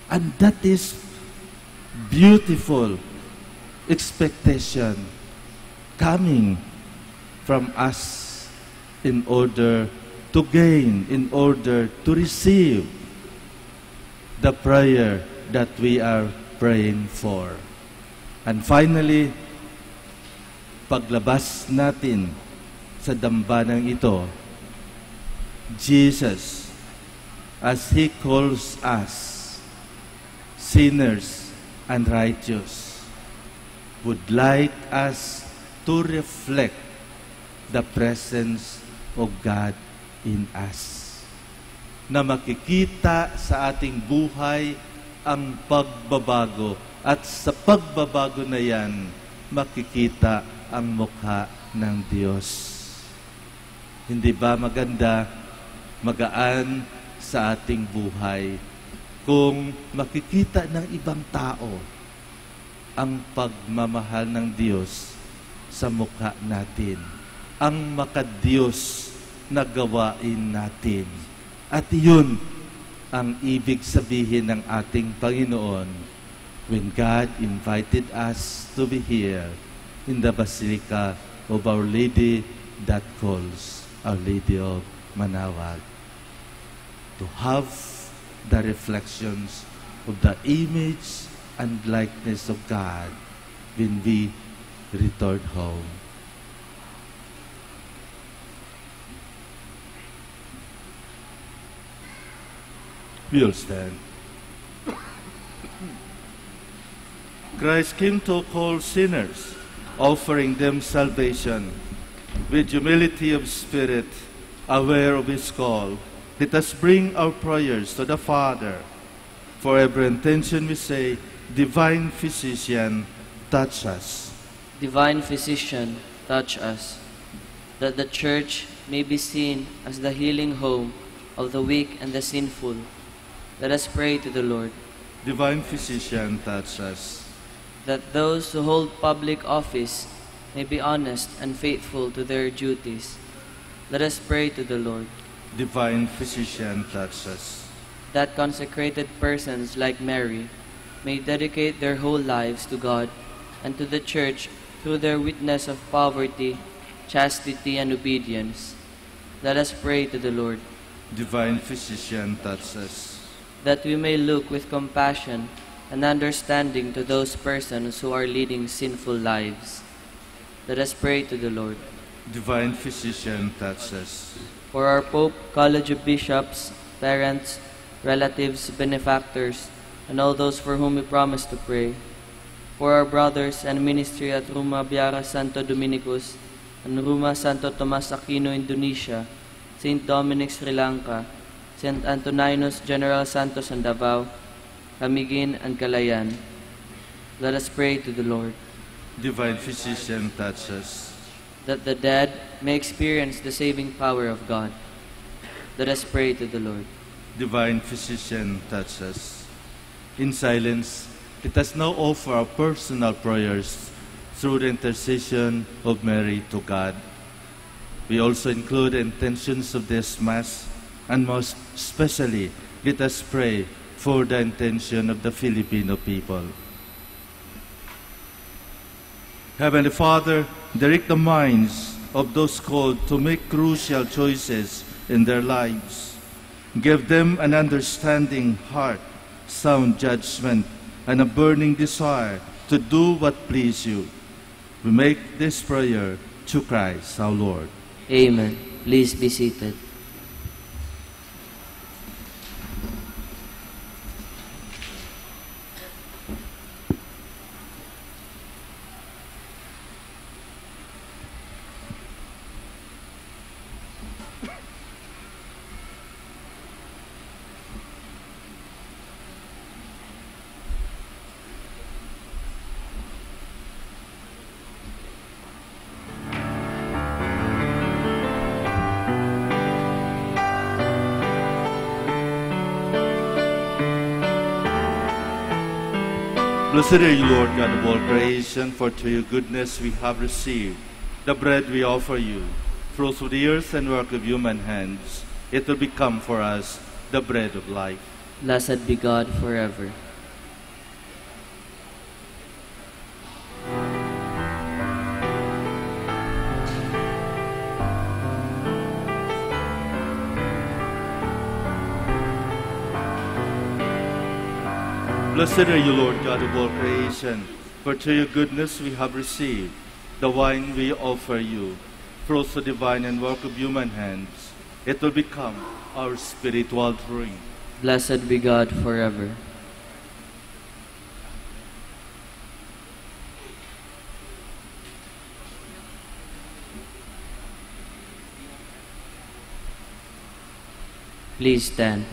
And that is beautiful expectation coming from us in order to gain in order to receive the prayer that we are praying for. And finally, paglabas natin sa dambanang ito, Jesus, as He calls us sinners and righteous, would like us to reflect the presence of God in us. Na makikita sa ating buhay ang pagbabago, at sa pagbabago na yan, makikita ang mukha ng Diyos. Hindi ba maganda, magaan sa ating buhay kung makikita ng ibang tao ang pagmamahal ng Diyos sa mukha natin, ang makadiyos na gawain natin. At yun ang ibig sabihin ng ating Panginoon when God invited us to be here in the Basilica of Our Lady that calls Our Lady of Manaoag, to have the reflections of the image and likeness of God when we return home. We'll stand. Christ came to call sinners, offering them salvation. With humility of spirit, aware of His call, let us bring our prayers to the Father. For every intention we say, Divine Physician, touch us. Divine Physician, touch us, that the Church may be seen as the healing home of the weak and the sinful. Let us pray to the Lord. Divine Physician, touch us. That those who hold public office may be honest and faithful to their duties. Let us pray to the Lord. Divine Physician, touch us. That consecrated persons like Mary may dedicate their whole lives to God and to the Church through their witness of poverty, chastity, and obedience. Let us pray to the Lord. Divine Physician, touch us. That we may look with compassion and understanding to those persons who are leading sinful lives. Let us pray to the Lord. Divine Physician, touch us. For our Pope, College of Bishops, parents, relatives, benefactors, and all those for whom we promise to pray. For our brothers and ministry at Ruma Biara Santo Dominicus and Ruma Santo Tomas Aquino, Indonesia, St. Dominic, Sri Lanka, St. Antoninus General Santos and Davao, Camiguin and Calayan. Let us pray to the Lord. Divine Physician, touch us. That the dead may experience the saving power of God. Let us pray to the Lord. Divine Physician, touch us. In silence, let us now offer our personal prayers through the intercession of Mary to God. We also include the intentions of this Mass, and most especially, let us pray for the intention of the Filipino people. Heavenly Father, direct the minds of those called to make crucial choices in their lives. Give them an understanding heart, sound judgment, and a burning desire to do what pleases you. We make this prayer through Christ our Lord. Amen. Please be seated. Blessed are you, Lord God of all creation, for through your goodness we have received the bread we offer you, fruits of the earth and work of human hands. It will become for us the bread of life. Blessed be God forever. Blessed are you, Lord God of all creation, for through your goodness we have received the wine we offer you. Fruit so divine and work of human hands, it will become our spiritual drink. Blessed be God forever. Please stand.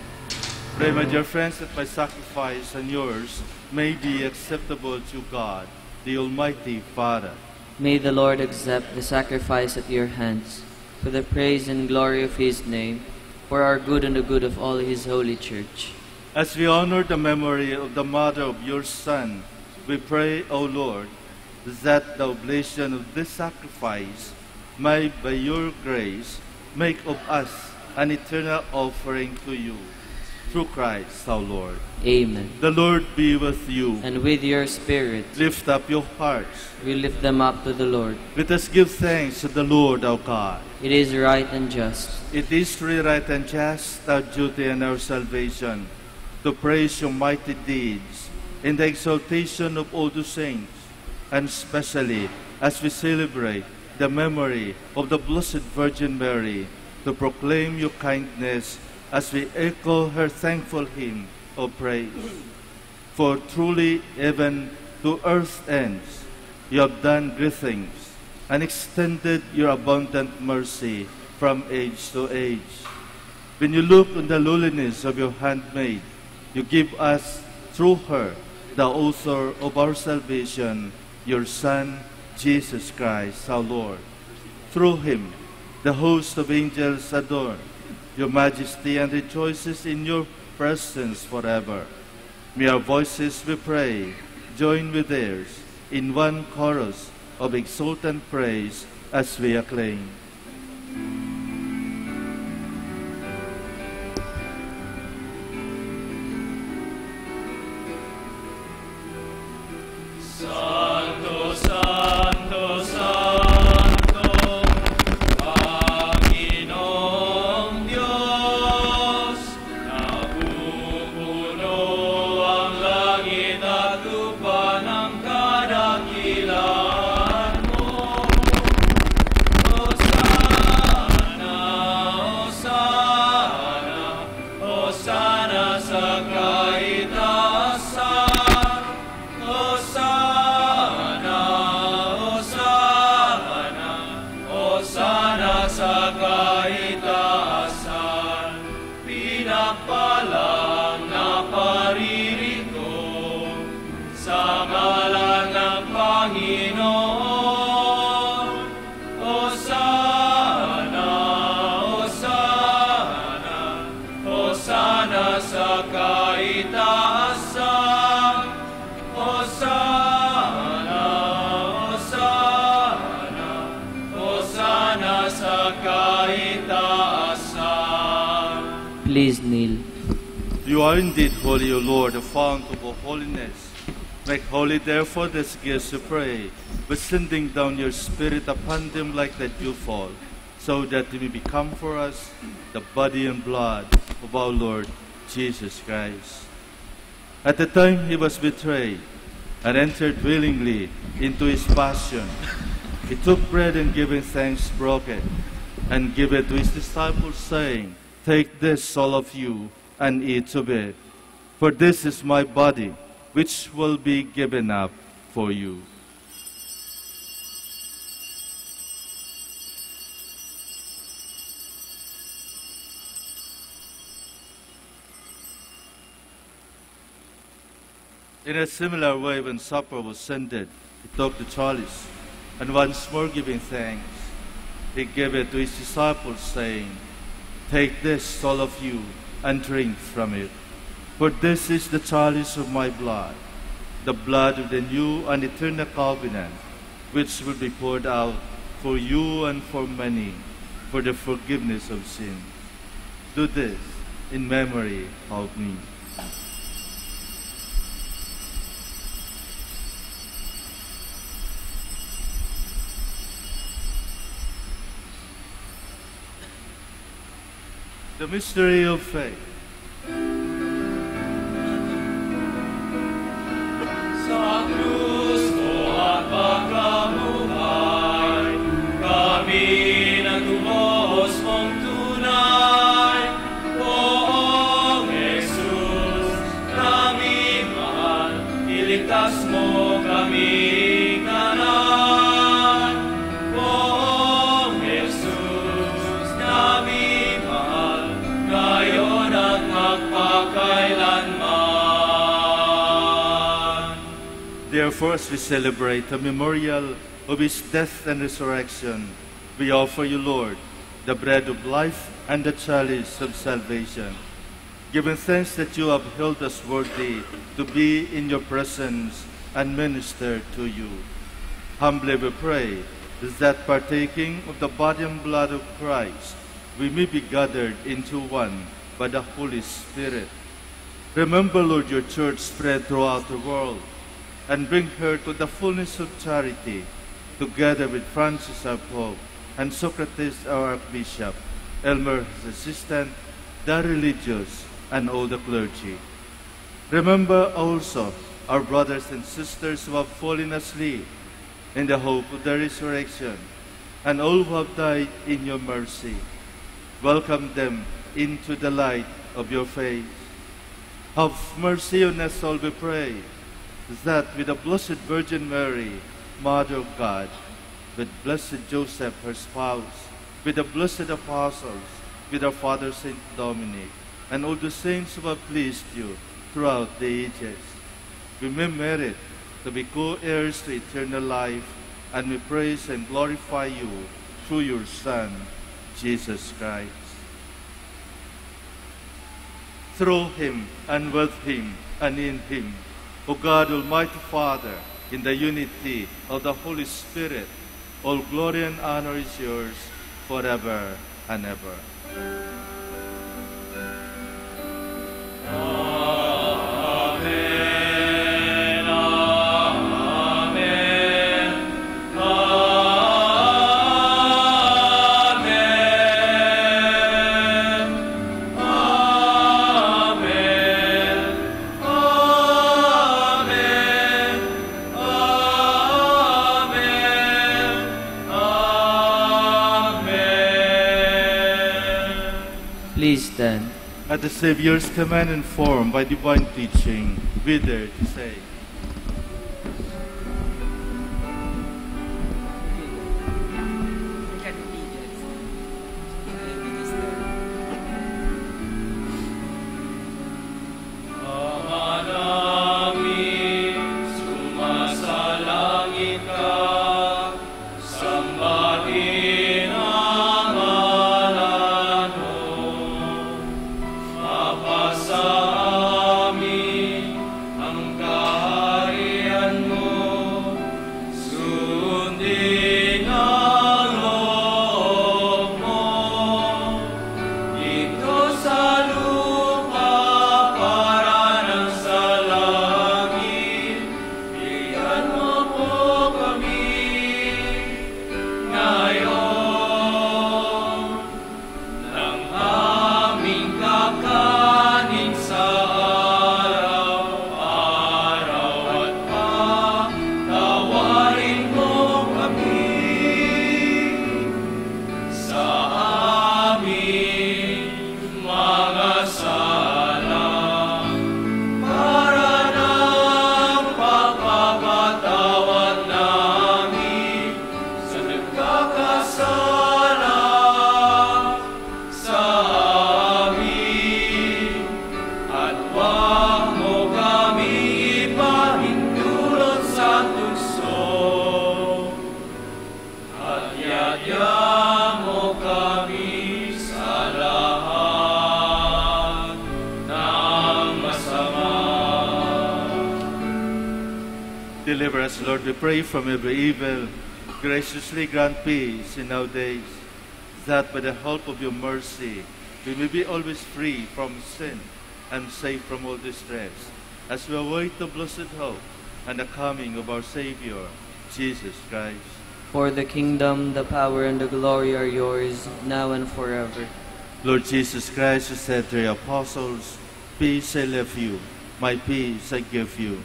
Pray, my dear friends, that my sacrifice and yours may be acceptable to God, the Almighty Father. May the Lord accept the sacrifice at your hands, for the praise and glory of his name, for our good and the good of all his holy church. As we honor the memory of the mother of your Son, we pray, O Lord, that the oblation of this sacrifice may, by your grace, make of us an eternal offering to you. Through Christ our Lord. Amen. The Lord be with you. And with your spirit. Lift up your hearts. We lift them up to the Lord. Let us give thanks to the Lord our God. It is right and just. It is truly right and just, our duty and our salvation, to praise your mighty deeds in the exaltation of all the saints, and especially as we celebrate the memory of the Blessed Virgin Mary, to proclaim your kindness as we echo her thankful hymn of praise. For truly, even to earth's ends, you have done great things and extended your abundant mercy from age to age. When you look on the lowliness of your handmaid, you give us, through her, the author of our salvation, your Son, Jesus Christ, our Lord. Through him, the host of angels adore your majesty and rejoices in your presence forever. May our voices, we pray, join with theirs in one chorus of exultant praise as we acclaim. Santo, Santo, Santo. Please kneel. You are indeed holy, O Lord, the fount of all holiness. Make holy, therefore, these gifts, we pray, by sending down your Spirit upon them like the dewfall, so that they may become for us the body and blood of our Lord Jesus Christ. At the time he was betrayed and entered willingly into his passion, he took bread and giving thanks, broke it, and gave it to his disciples, saying, "Take this, all of you, and eat of it, for this is my body, which will be given up for you." In a similar way, when supper was ended, he took the chalice, and once more giving thanks, he gave it to his disciples, saying, "Take this, all of you, and drink from it. For this is the chalice of my blood, the blood of the new and eternal covenant, which will be poured out for you and for many, for the forgiveness of sins. Do this in memory of me." The mystery of faith. therefore, as we celebrate the memorial of his death and resurrection, we offer you, Lord, the bread of life and the chalice of salvation. Giving thanks that you have held us worthy to be in your presence and minister to you. Humbly we pray that partaking of the body and blood of Christ, we may be gathered into one by the Holy Spirit. Remember, Lord, your church spread throughout the world, and bring her to the fullness of charity, together with Francis our Pope, and Socrates our Archbishop, Elmer his assistant, the religious, and all the clergy. Remember also our brothers and sisters who have fallen asleep in the hope of the resurrection, and all who have died in your mercy. Welcome them into the light of your face. Have mercy on us all, we pray, that with the Blessed Virgin Mary, Mother of God, with Blessed Joseph, her spouse, with the blessed apostles, with our Father Saint Dominic, and all the saints who have pleased you throughout the ages, we may merit to be co-heirs to eternal life, and we praise and glorify you through your Son, Jesus Christ. Through him, and with him, and in him, O God, Almighty Father, in the unity of the Holy Spirit, all glory and honor is yours forever and ever. Please stand. At the Savior's command and formed by divine teaching, we dare to say, deliver us, Lord, we pray, from every evil. Graciously grant peace in our days, that by the help of your mercy we may be always free from sin and safe from all distress, as we await the blessed hope and the coming of our Savior, Jesus Christ. For the kingdom, the power, and the glory are yours, now and forever. Lord Jesus Christ, who said to your apostles, "Peace I leave you, my peace I give you."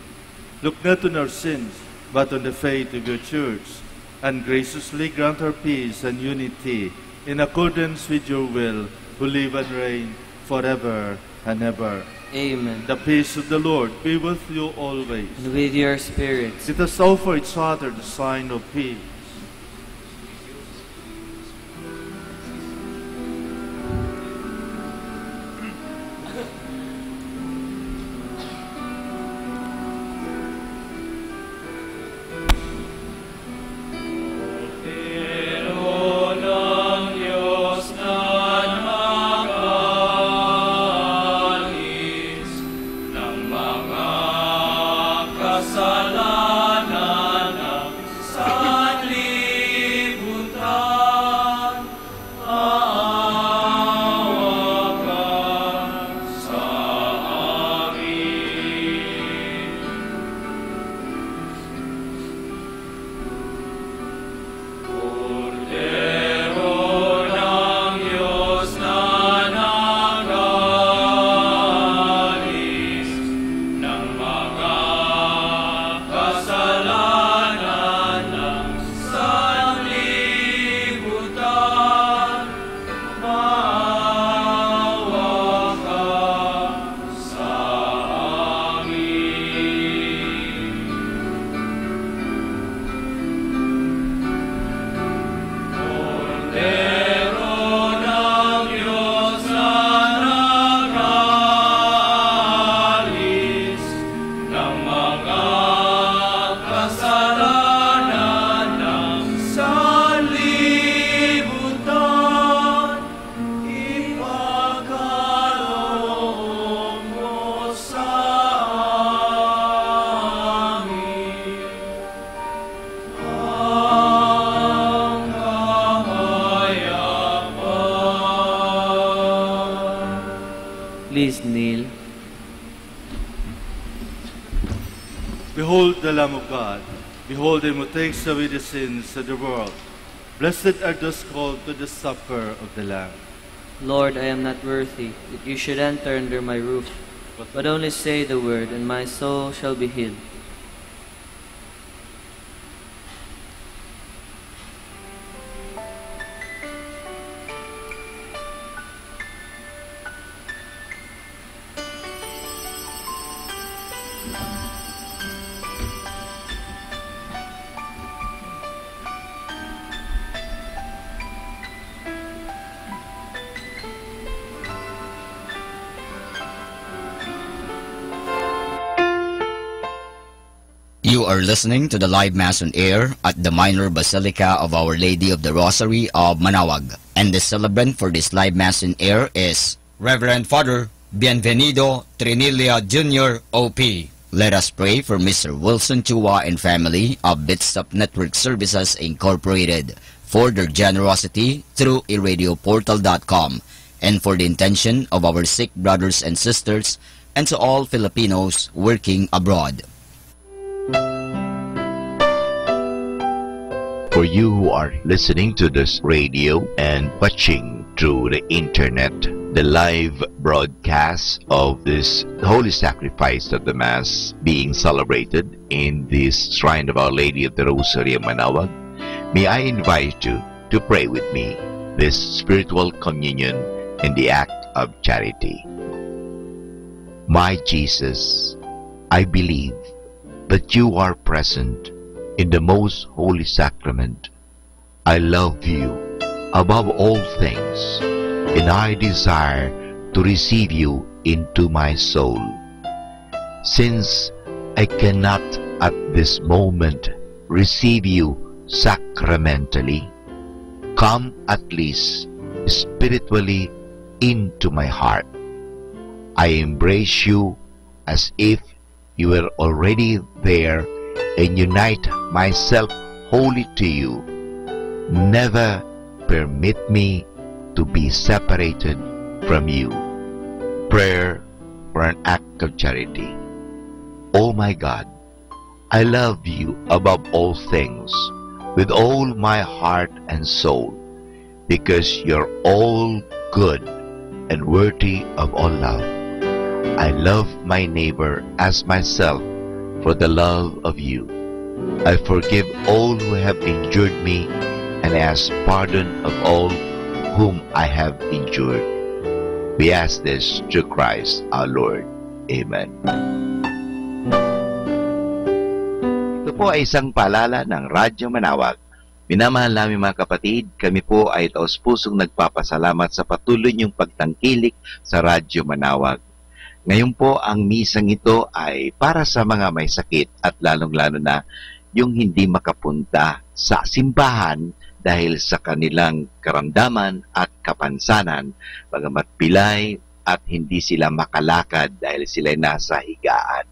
Look not on our sins, but on the faith of your church, and graciously grant her peace and unity in accordance with your will, who live and reign forever and ever. Amen. The peace of the Lord be with you always. And with your spirit. Let us offer each other the sign of peace. please kneel. Behold the Lamb of God. Behold him who takes away the sins of the world. Blessed are those called to the supper of the Lamb. Lord, I am not worthy that you should enter under my roof, but only say the word, and my soul shall be healed. You are listening to the live Mass on air at the Minor Basilica of Our Lady of the Rosary of Manaoag. And the celebrant for this live Mass on air is Reverend Father Bienvenido Trinilla Jr. O.P. Let us pray for Mr. Wilson Chua and family of Bitstop Network Services Incorporated for their generosity through iradioportal.com and for the intention of our sick brothers and sisters and to all Filipinos working abroad. For you who are listening to this radio and watching through the internet, the live broadcast of this holy sacrifice of the Mass being celebrated in this Shrine of Our Lady of the Rosary of Manaoag, may I invite you to pray with me this spiritual communion in the act of charity. My Jesus, I believe that you are present in the most holy sacrament. I love you above all things, and I desire to receive you into my soul. Since I cannot at this moment receive you sacramentally, come at least spiritually into my heart. I embrace you as if you were already there and unite myself wholly to you. Never permit me to be separated from you. Prayer for an act of charity. Oh my God, I love you above all things with all my heart and soul, because you're all good and worthy of all love. I love my neighbor as myself for the love of you. I forgive all who have injured me and ask pardon of all whom I have injured. We ask this through Christ our Lord. Amen. Ito po ay isang paalala ng Radyo Manaoag. Minamahal namin mga kapatid, kami po ay taos-pusong nagpapasalamat sa patuloy niyong pagtangkilik sa Radyo Manaoag. Ngayon po, ang misang ito ay para sa mga may sakit at lalong-lalo na yung hindi makapunta sa simbahan dahil sa kanilang karamdaman at kapansanan, bagamat pilay at hindi sila makalakad dahil sila nasa higaan.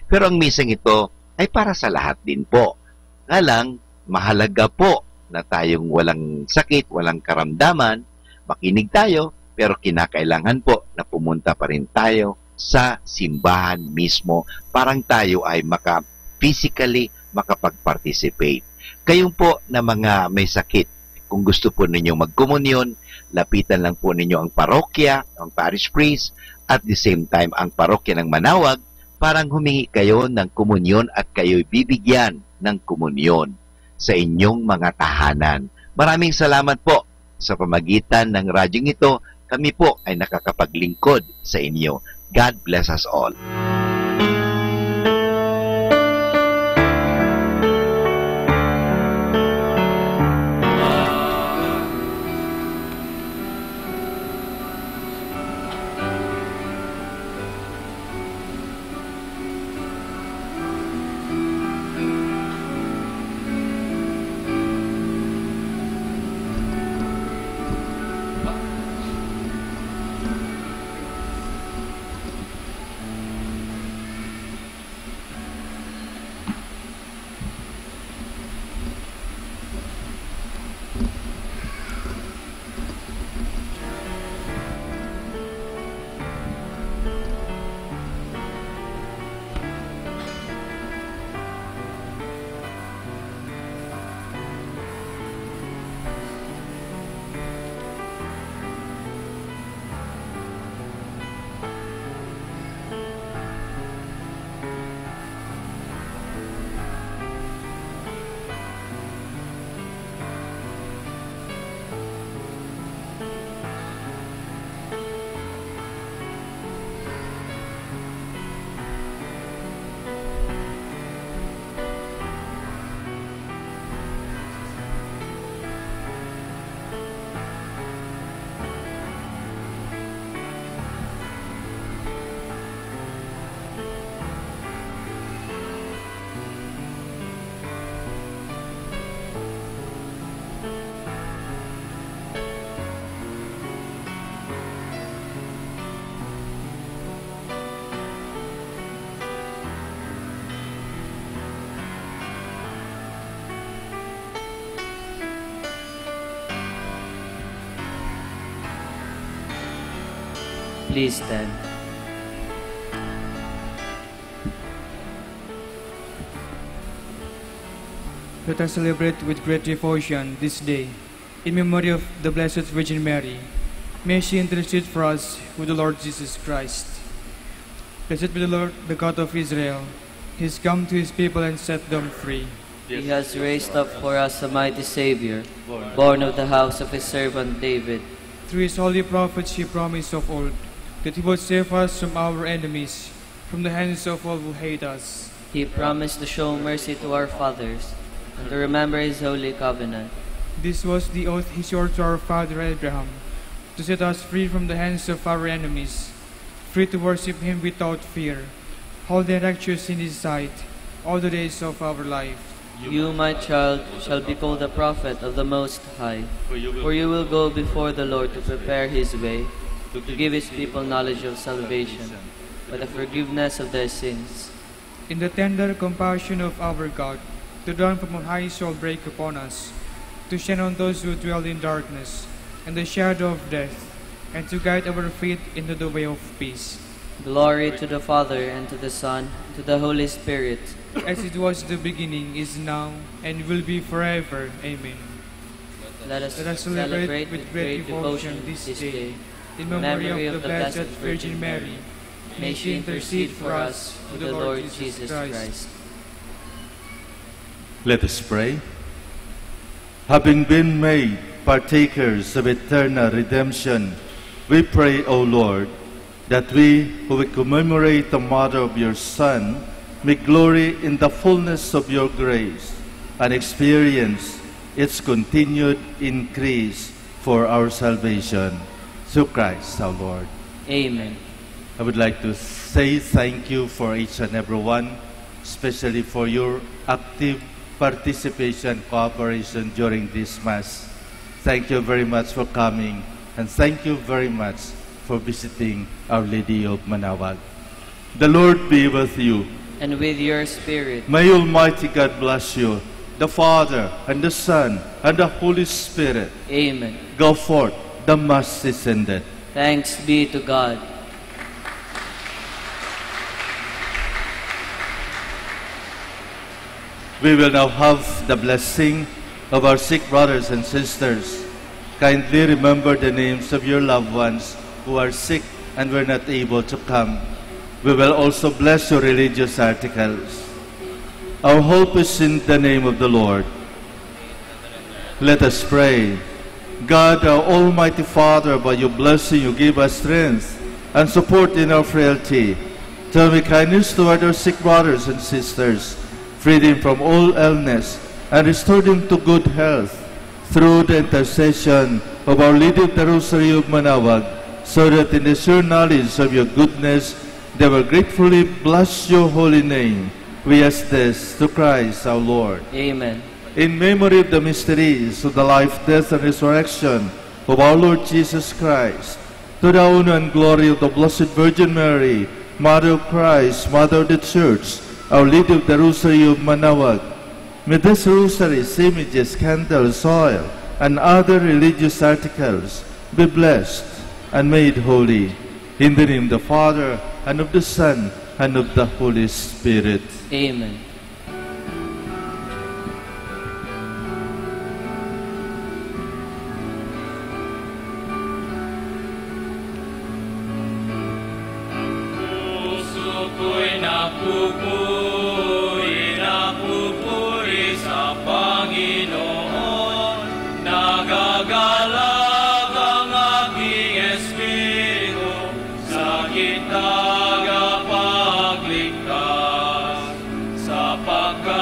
Pero ang misang ito ay para sa lahat din po. Nga lang, mahalaga po na tayong walang sakit, walang karamdaman, makinig tayo, pero kinakailangan po na pumunta pa rin tayo sa simbahan mismo, parang tayo ay physically makapag-participate. Kayong po na mga may sakit, kung gusto po ninyo magkomunyon, lapitan lang po ninyo ang parokya, ang parish priest, at the same time ang parokya ng Manaoag, parang humingi kayo ng komunyon at kayo'y bibigyan ng komunyon sa inyong mga tahanan. Maraming salamat po sa pamagitan ng radyong ito, kami po ay nakakapaglingkod sa inyo. God bless us all. Please stand. Let us celebrate with great devotion this day in memory of the Blessed Virgin Mary. May she intercede for us with the Lord Jesus Christ. Blessed be the Lord, the God of Israel. He has come to his people and set them free. He has raised up for us a mighty Savior, born of the house of his servant David. Through his holy prophets he promised of old that he would save us from our enemies, from the hands of all who hate us. He promised to show mercy to our fathers and to remember his holy covenant. This was the oath he swore to our father Abraham, to set us free from the hands of our enemies, free to worship him without fear, holy and righteous in his sight, all the days of our life. You, my child, shall be called a prophet of the Most High, for you will go before the Lord to prepare his way, to give his people knowledge of salvation, by the forgiveness of their sins. In the tender compassion of our God, the dawn from on high shall break upon us, to shine on those who dwell in darkness and the shadow of death, and to guide our feet into the way of peace. Glory to the Father, and to the Son, and to the Holy Spirit, as it was in the beginning, is now, and will be forever. Amen. Let us celebrate with great devotion this day, in memory of the Blessed Virgin Mary. May she intercede for us with the Lord Jesus Christ. Let us pray. Having been made partakers of eternal redemption, we pray, O Lord, that we who will commemorate the mother of your Son may glory in the fullness of your grace and experience its continued increase for our salvation. Through Christ our Lord. Amen. I would like to say thank you for each and every one, especially for your active participation, cooperation during this Mass. Thank you very much for coming, and thank you very much for visiting Our Lady of Manaoag. The Lord be with you. And with your spirit. May Almighty God bless you, the Father, and the Son, and the Holy Spirit. Amen. Go forth, the Mass is ended. Thanks be to God. We will now have the blessing of our sick brothers and sisters. Kindly remember the names of your loved ones who are sick and were not able to come. We will also bless your religious articles. Our hope is in the name of the Lord. Let us pray. God, our Almighty Father, by your blessing you give us strength and support in our frailty. Tell me kindness toward our sick brothers and sisters, free them from all illness, and restore them to good health through the intercession of Our Lady of the Rosary of Manaoag, so that in the sure knowledge of your goodness they will gratefully bless your holy name. We ask this through Christ our Lord. Amen. In memory of the mysteries of the life, death, and resurrection of our Lord Jesus Christ, to the honor and glory of the Blessed Virgin Mary, Mother of Christ, Mother of the Church, Our Lady of the Rosary of Manaoag, may these rosaries, images, candles, oil, and other religious articles be blessed and made holy. In the name of the Father, and of the Son, and of the Holy Spirit. Amen. Sapagkat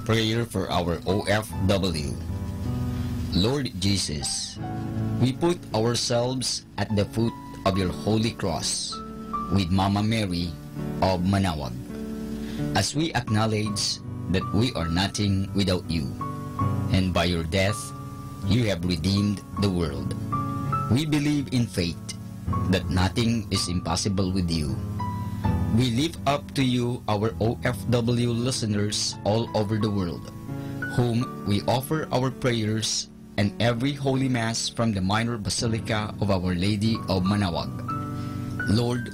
prayer for our OFW. Lord Jesus, we put ourselves at the foot of your holy cross with Mama Mary of Manaoag, as we acknowledge that we are nothing without you, and by your death, you have redeemed the world. We believe in faith that nothing is impossible with you. We lift up to you our OFW listeners all over the world, whom we offer our prayers and every Holy Mass from the Minor Basilica of Our Lady of Manaoag. Lord,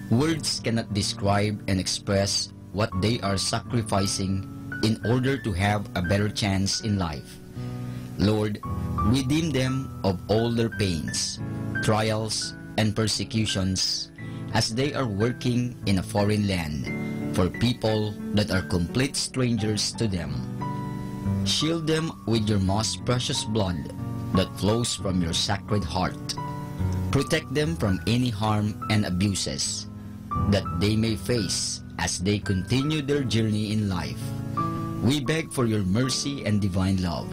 words cannot describe and express what they are sacrificing in order to have a better chance in life. Lord, redeem them of all their pains, trials, and persecutions as they are working in a foreign land for people that are complete strangers to them. Shield them with your most precious blood that flows from your sacred heart. Protect them from any harm and abuses that they may face as they continue their journey in life. We beg for your mercy and divine love,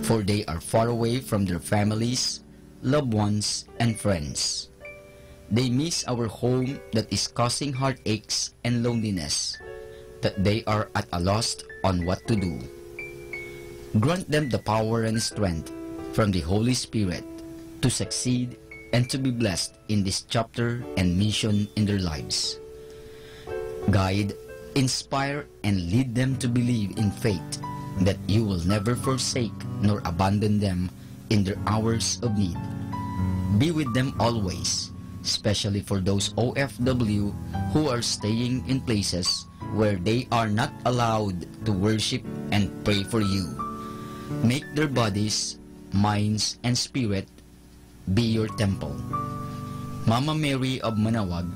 for they are far away from their families, loved ones, and friends. They miss our home that is causing heartaches and loneliness, that they are at a loss on what to do. Grant them the power and strength from the Holy Spirit to succeed and to be blessed in this chapter and mission in their lives. Guide, inspire, and lead them to believe in faith that you will never forsake nor abandon them in their hours of need. Be with them always, especially for those OFW who are staying in places where they are not allowed to worship and pray for you. Make their bodies, minds, and spirit be your temple. Mama Mary of Manaoag,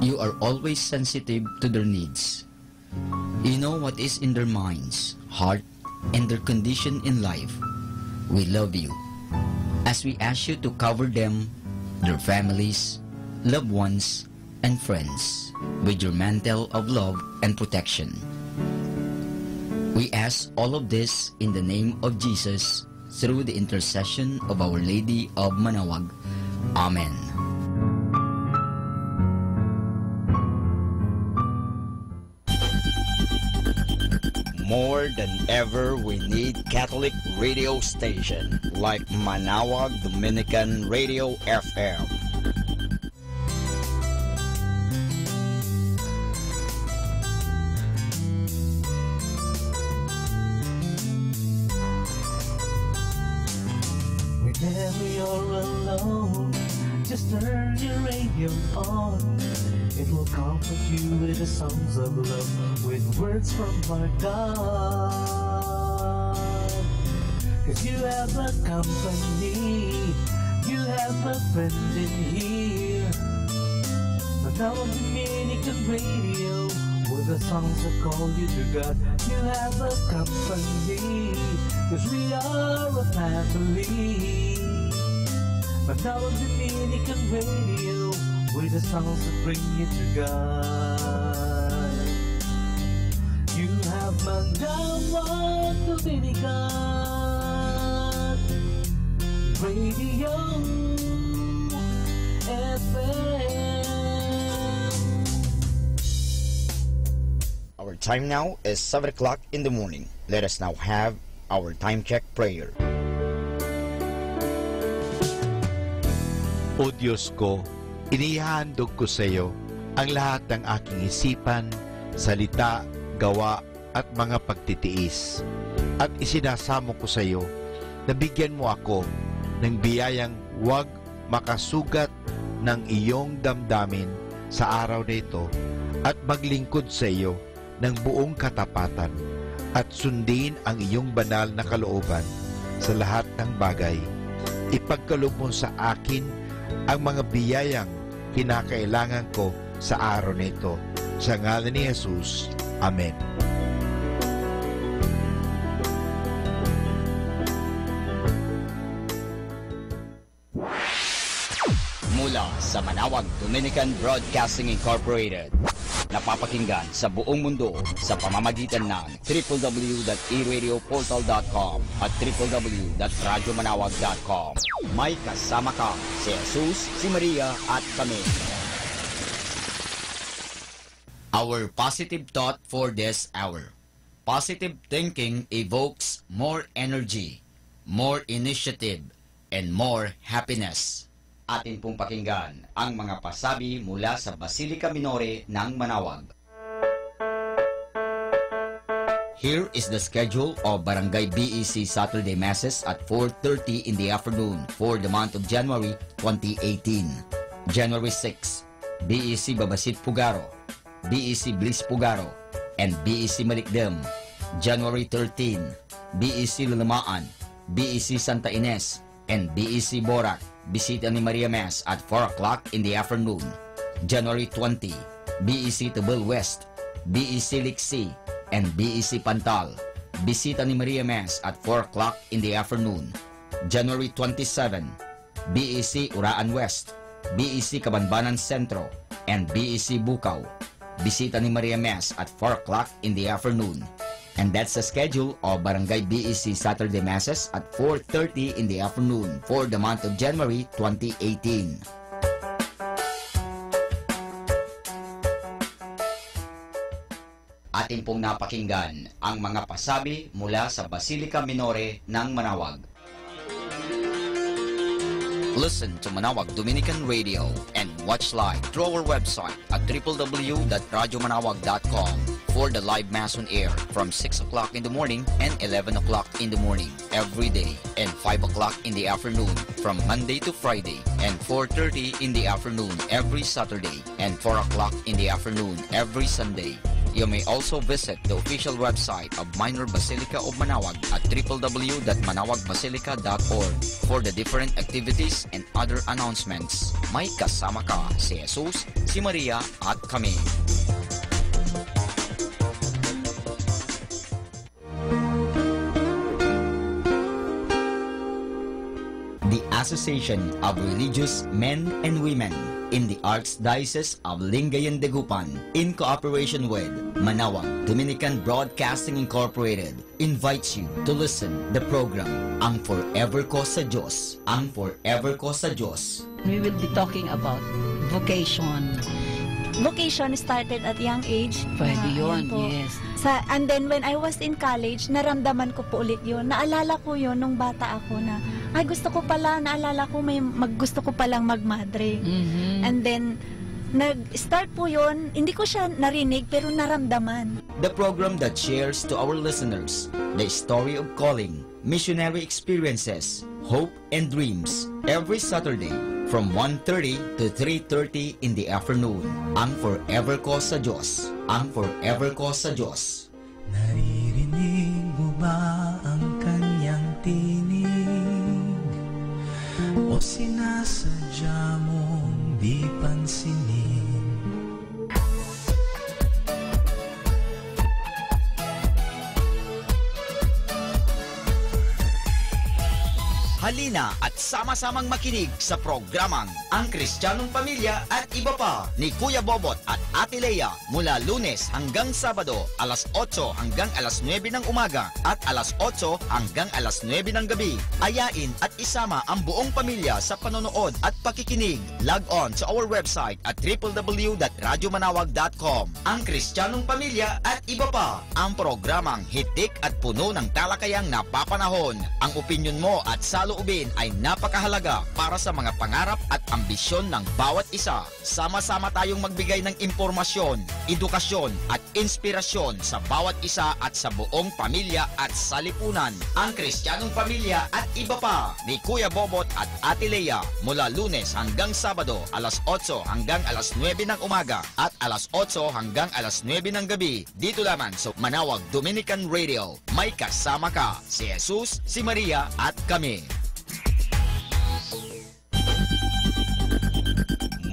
you are always sensitive to their needs. You know what is in their minds, heart, and their condition in life. We love you. As we ask you to cover them, their families, loved ones, and friends with your mantle of love and protection. We ask all of this in the name of Jesus through the intercession of Our Lady of Manaoag. Amen. More than ever, we need Catholic radio station like Manaoag Dominican Radio FM. Whenever you're alone, just turn your radio on. It will comfort you with the songs of love, with words from our God. 'Cause you have a company, you have a friend in here. Manaoag Dominican Radio, with the songs that call you to God. You have a company, 'cause we are a family. Manaoag Dominican Radio, with the songs that bring you to God. You have Manaoag Dominican Radio FM. Our time now is 7 o'clock in the morning. Let us now have our time check prayer. O Diyos ko, inihahandog ko sa iyo ang lahat ng aking isipan, salita, gawa at mga pagtitiis. At isinasamo ko sa iyo na bigyan mo ako ng biyayang huwag makasugat ng iyong damdamin sa araw na ito at maglingkod sa iyo ng buong katapatan at sundin ang iyong banal na kalooban sa lahat ng bagay. Ipagkaloob mo sa akin ang mga biyayang kinakailangan ko sa araw na ito. Sa ngalan ni Jesus. Amen. Mula sa Manaoag Dominican Broadcasting Incorporated, napapakinggan sa buong mundo sa pamamagitan ng www.eradioportal.com at www.radyomanawag.com. May kasama ka si Jesus, si Maria at kami. Our positive thought for this hour. Positive thinking evokes more energy, more initiative, and more happiness. Atin pong pakinggan ang mga pasabi mula sa Basilica Minore ng Manaoag. Here is the schedule of Barangay BEC Saturday Masses at 4:30 in the afternoon for the month of January 2018. January 6, BEC Babasit Pugaro, BEC Bliss Pugaro, and BEC Malikdem. January 13, BEC Lulamaan, BEC Santa Ines, and BEC Borac. Bisita ni Maria Mass at 4 o'clock in the afternoon. January 20, BEC Tabal West, BEC Liksi, and BEC Pantal. Bisita ni Maria Mass at 4 o'clock in the afternoon. January 27, BEC Uraan West, BEC Kabanbanan Sentro, and BEC Bukaw. Bisita ni Maria Mass at 4 o'clock in the afternoon. And that's the schedule of Barangay BEC Saturday Masses at 4:30 in the afternoon for the month of January 2018. Atin pong napakinggan ang mga pasabi mula sa Basilica Minore ng Manaoag. Listen to Manaoag Dominican Radio and watch live through our website at www.radyomanawag.com for the live Mass on air from 6 o'clock in the morning and 11 o'clock in the morning every day and 5 o'clock in the afternoon from Monday to Friday and 4:30 in the afternoon every Saturday and 4 o'clock in the afternoon every Sunday. You may also visit the official website of Minor Basilica of Manaoag at www.manaoagbasilica.org for the different activities and other announcements. May kasama ka si Jesus, si Maria at kami. The Association of Religious Men and Women in the Archdiocese of Lingayen de Gupan, in cooperation with Manaoag Dominican Broadcasting Incorporated, invites you to listen the program Ang Forever Ko sa Diyos. Ang Forever Ko sa Diyos. We will be talking about vocation. Vocation started at young age. Pwede yun, Ayan po. yes. And then when I was in college, naramdaman ko po ulit yun. Naalala ko yun nung bata ako na, ay gusto ko pala, naalala ko gusto ko palang magmadre. And then, nag-start po yun, hindi ko siya narinig pero naramdaman. The program that shares to our listeners the story of calling, missionary experiences, hope and dreams every Saturday from 1:30 to 3:30 in the afternoon. Ang Forever Ko sa Diyos. Ang Forever Ko sa Diyos. Naririnig mo ba ang kanyang tinig? O sinasadya mong di pansinin? Halina at sama-samang makinig sa programang Ang Kristiyanong Pamilya at Iba Pa ni Kuya Bobot at Ate Lea mula Lunes hanggang Sabado alas 8 hanggang alas 9 ng umaga at alas 8 hanggang alas 9 ng gabi. Ayain at isama ang buong pamilya sa panonood at pakikinig. Log on to our website at www.radyomanawag.com. Ang Kristiyanong Pamilya at Iba Pa, ang programang hitik at puno ng talakayang napapanahon. Ang opinyon mo at saloobin ay napakahalaga para sa mga pangarap at ambisyon ng bawat isa. Sama-sama tayong magbigay ng impormasyon, edukasyon at inspirasyon sa bawat isa at sa buong pamilya at salipunan. Ang Kristiyanong Pamilya at Iba Pa ni Kuya Bobot at Ate Lea mula Lunes hanggang Sabado alas 8 hanggang alas 9 ng umaga at alas 8 hanggang alas 9 ng gabi dito lamang sa Manaoag Dominican Radio. May kasama ka si Jesus, si Maria at kami.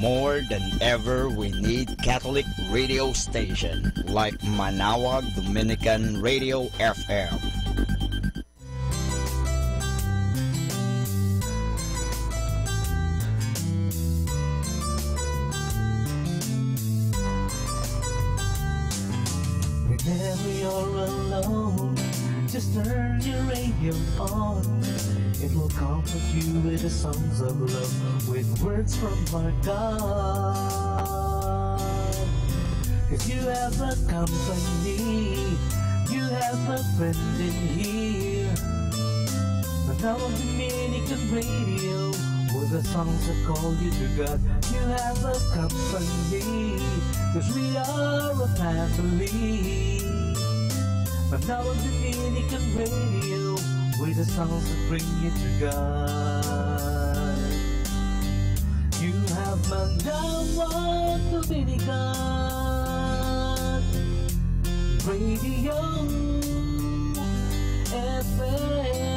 More than ever, we need Catholic radio station like Manaoag Dominican Radio FM. Whenever you're alone, just turn your radio on. It will comfort you with the songs of love, with words from our God. 'Cause you have a company, you have a friend in here. Manaoag Dominican Radio, with the songs that call you to God. You have a company, 'cause we are a family. Manaoag Dominican Radio, with the songs that bring you to God. You have Manaoag Dominican Radio FM.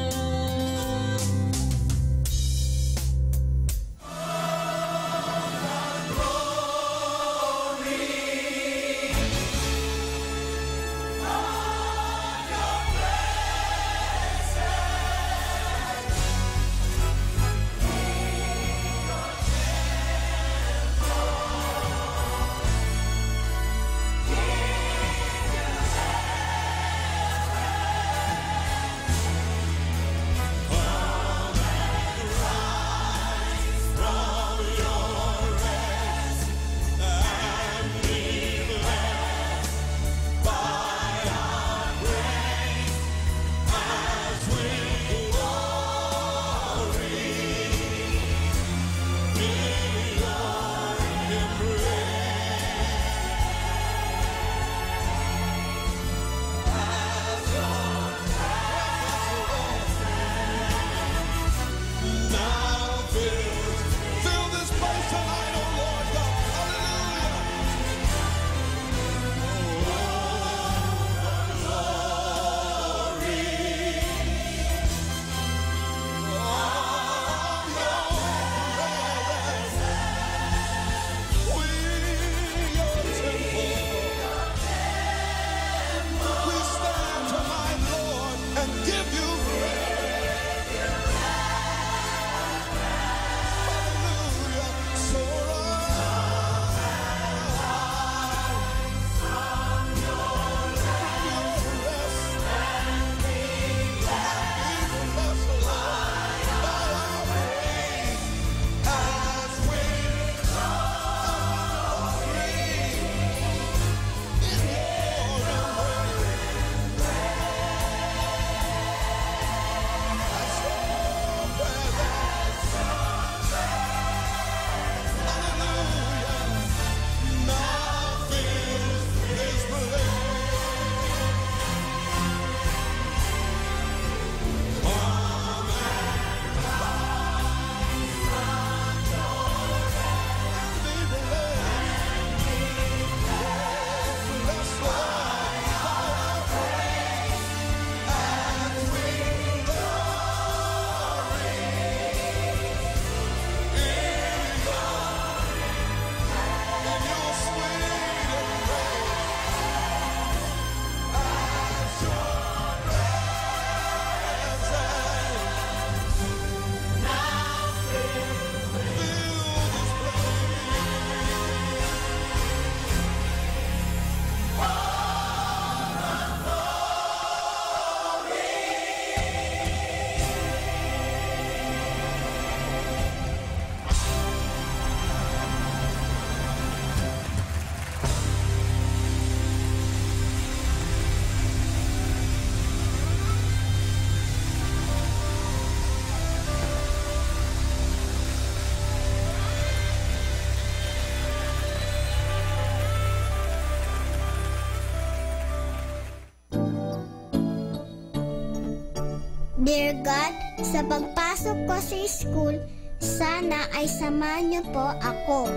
Dear God, sa pagpasok ko sa school, sana ay samahan niyo po ako.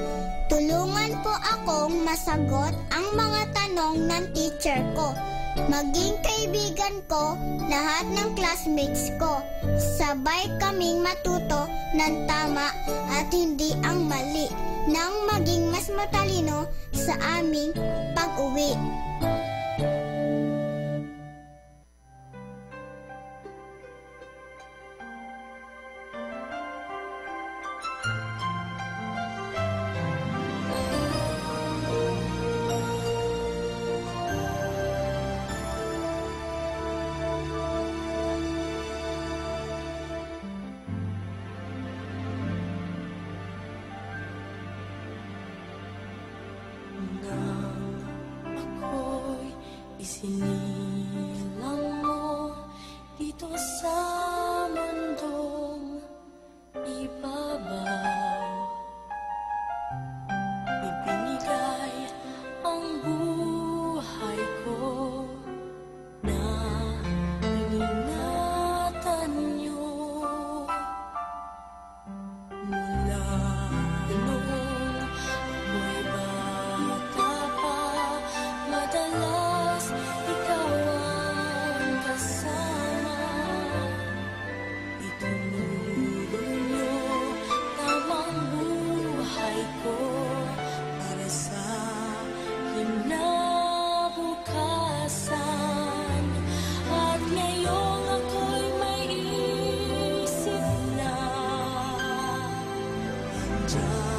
Tulungan po akong masagot ang mga tanong ng teacher ko. Maging kaibigan ko lahat ng classmates ko. Sabay kaming matuto ng tama at hindi ang mali, nang maging mas matalino sa aming pag-uwi. nang ako'y isinilang mo dito sa mundong ibabaw. Ibinigay ang buhay ko na ingatan niyo. Mula noong ako'y bata pa, madalas ikaw ang kasama. Itinuro niyo tamang buhay ko para sa kinabukasan. At ngayong ako'y may isip na andyan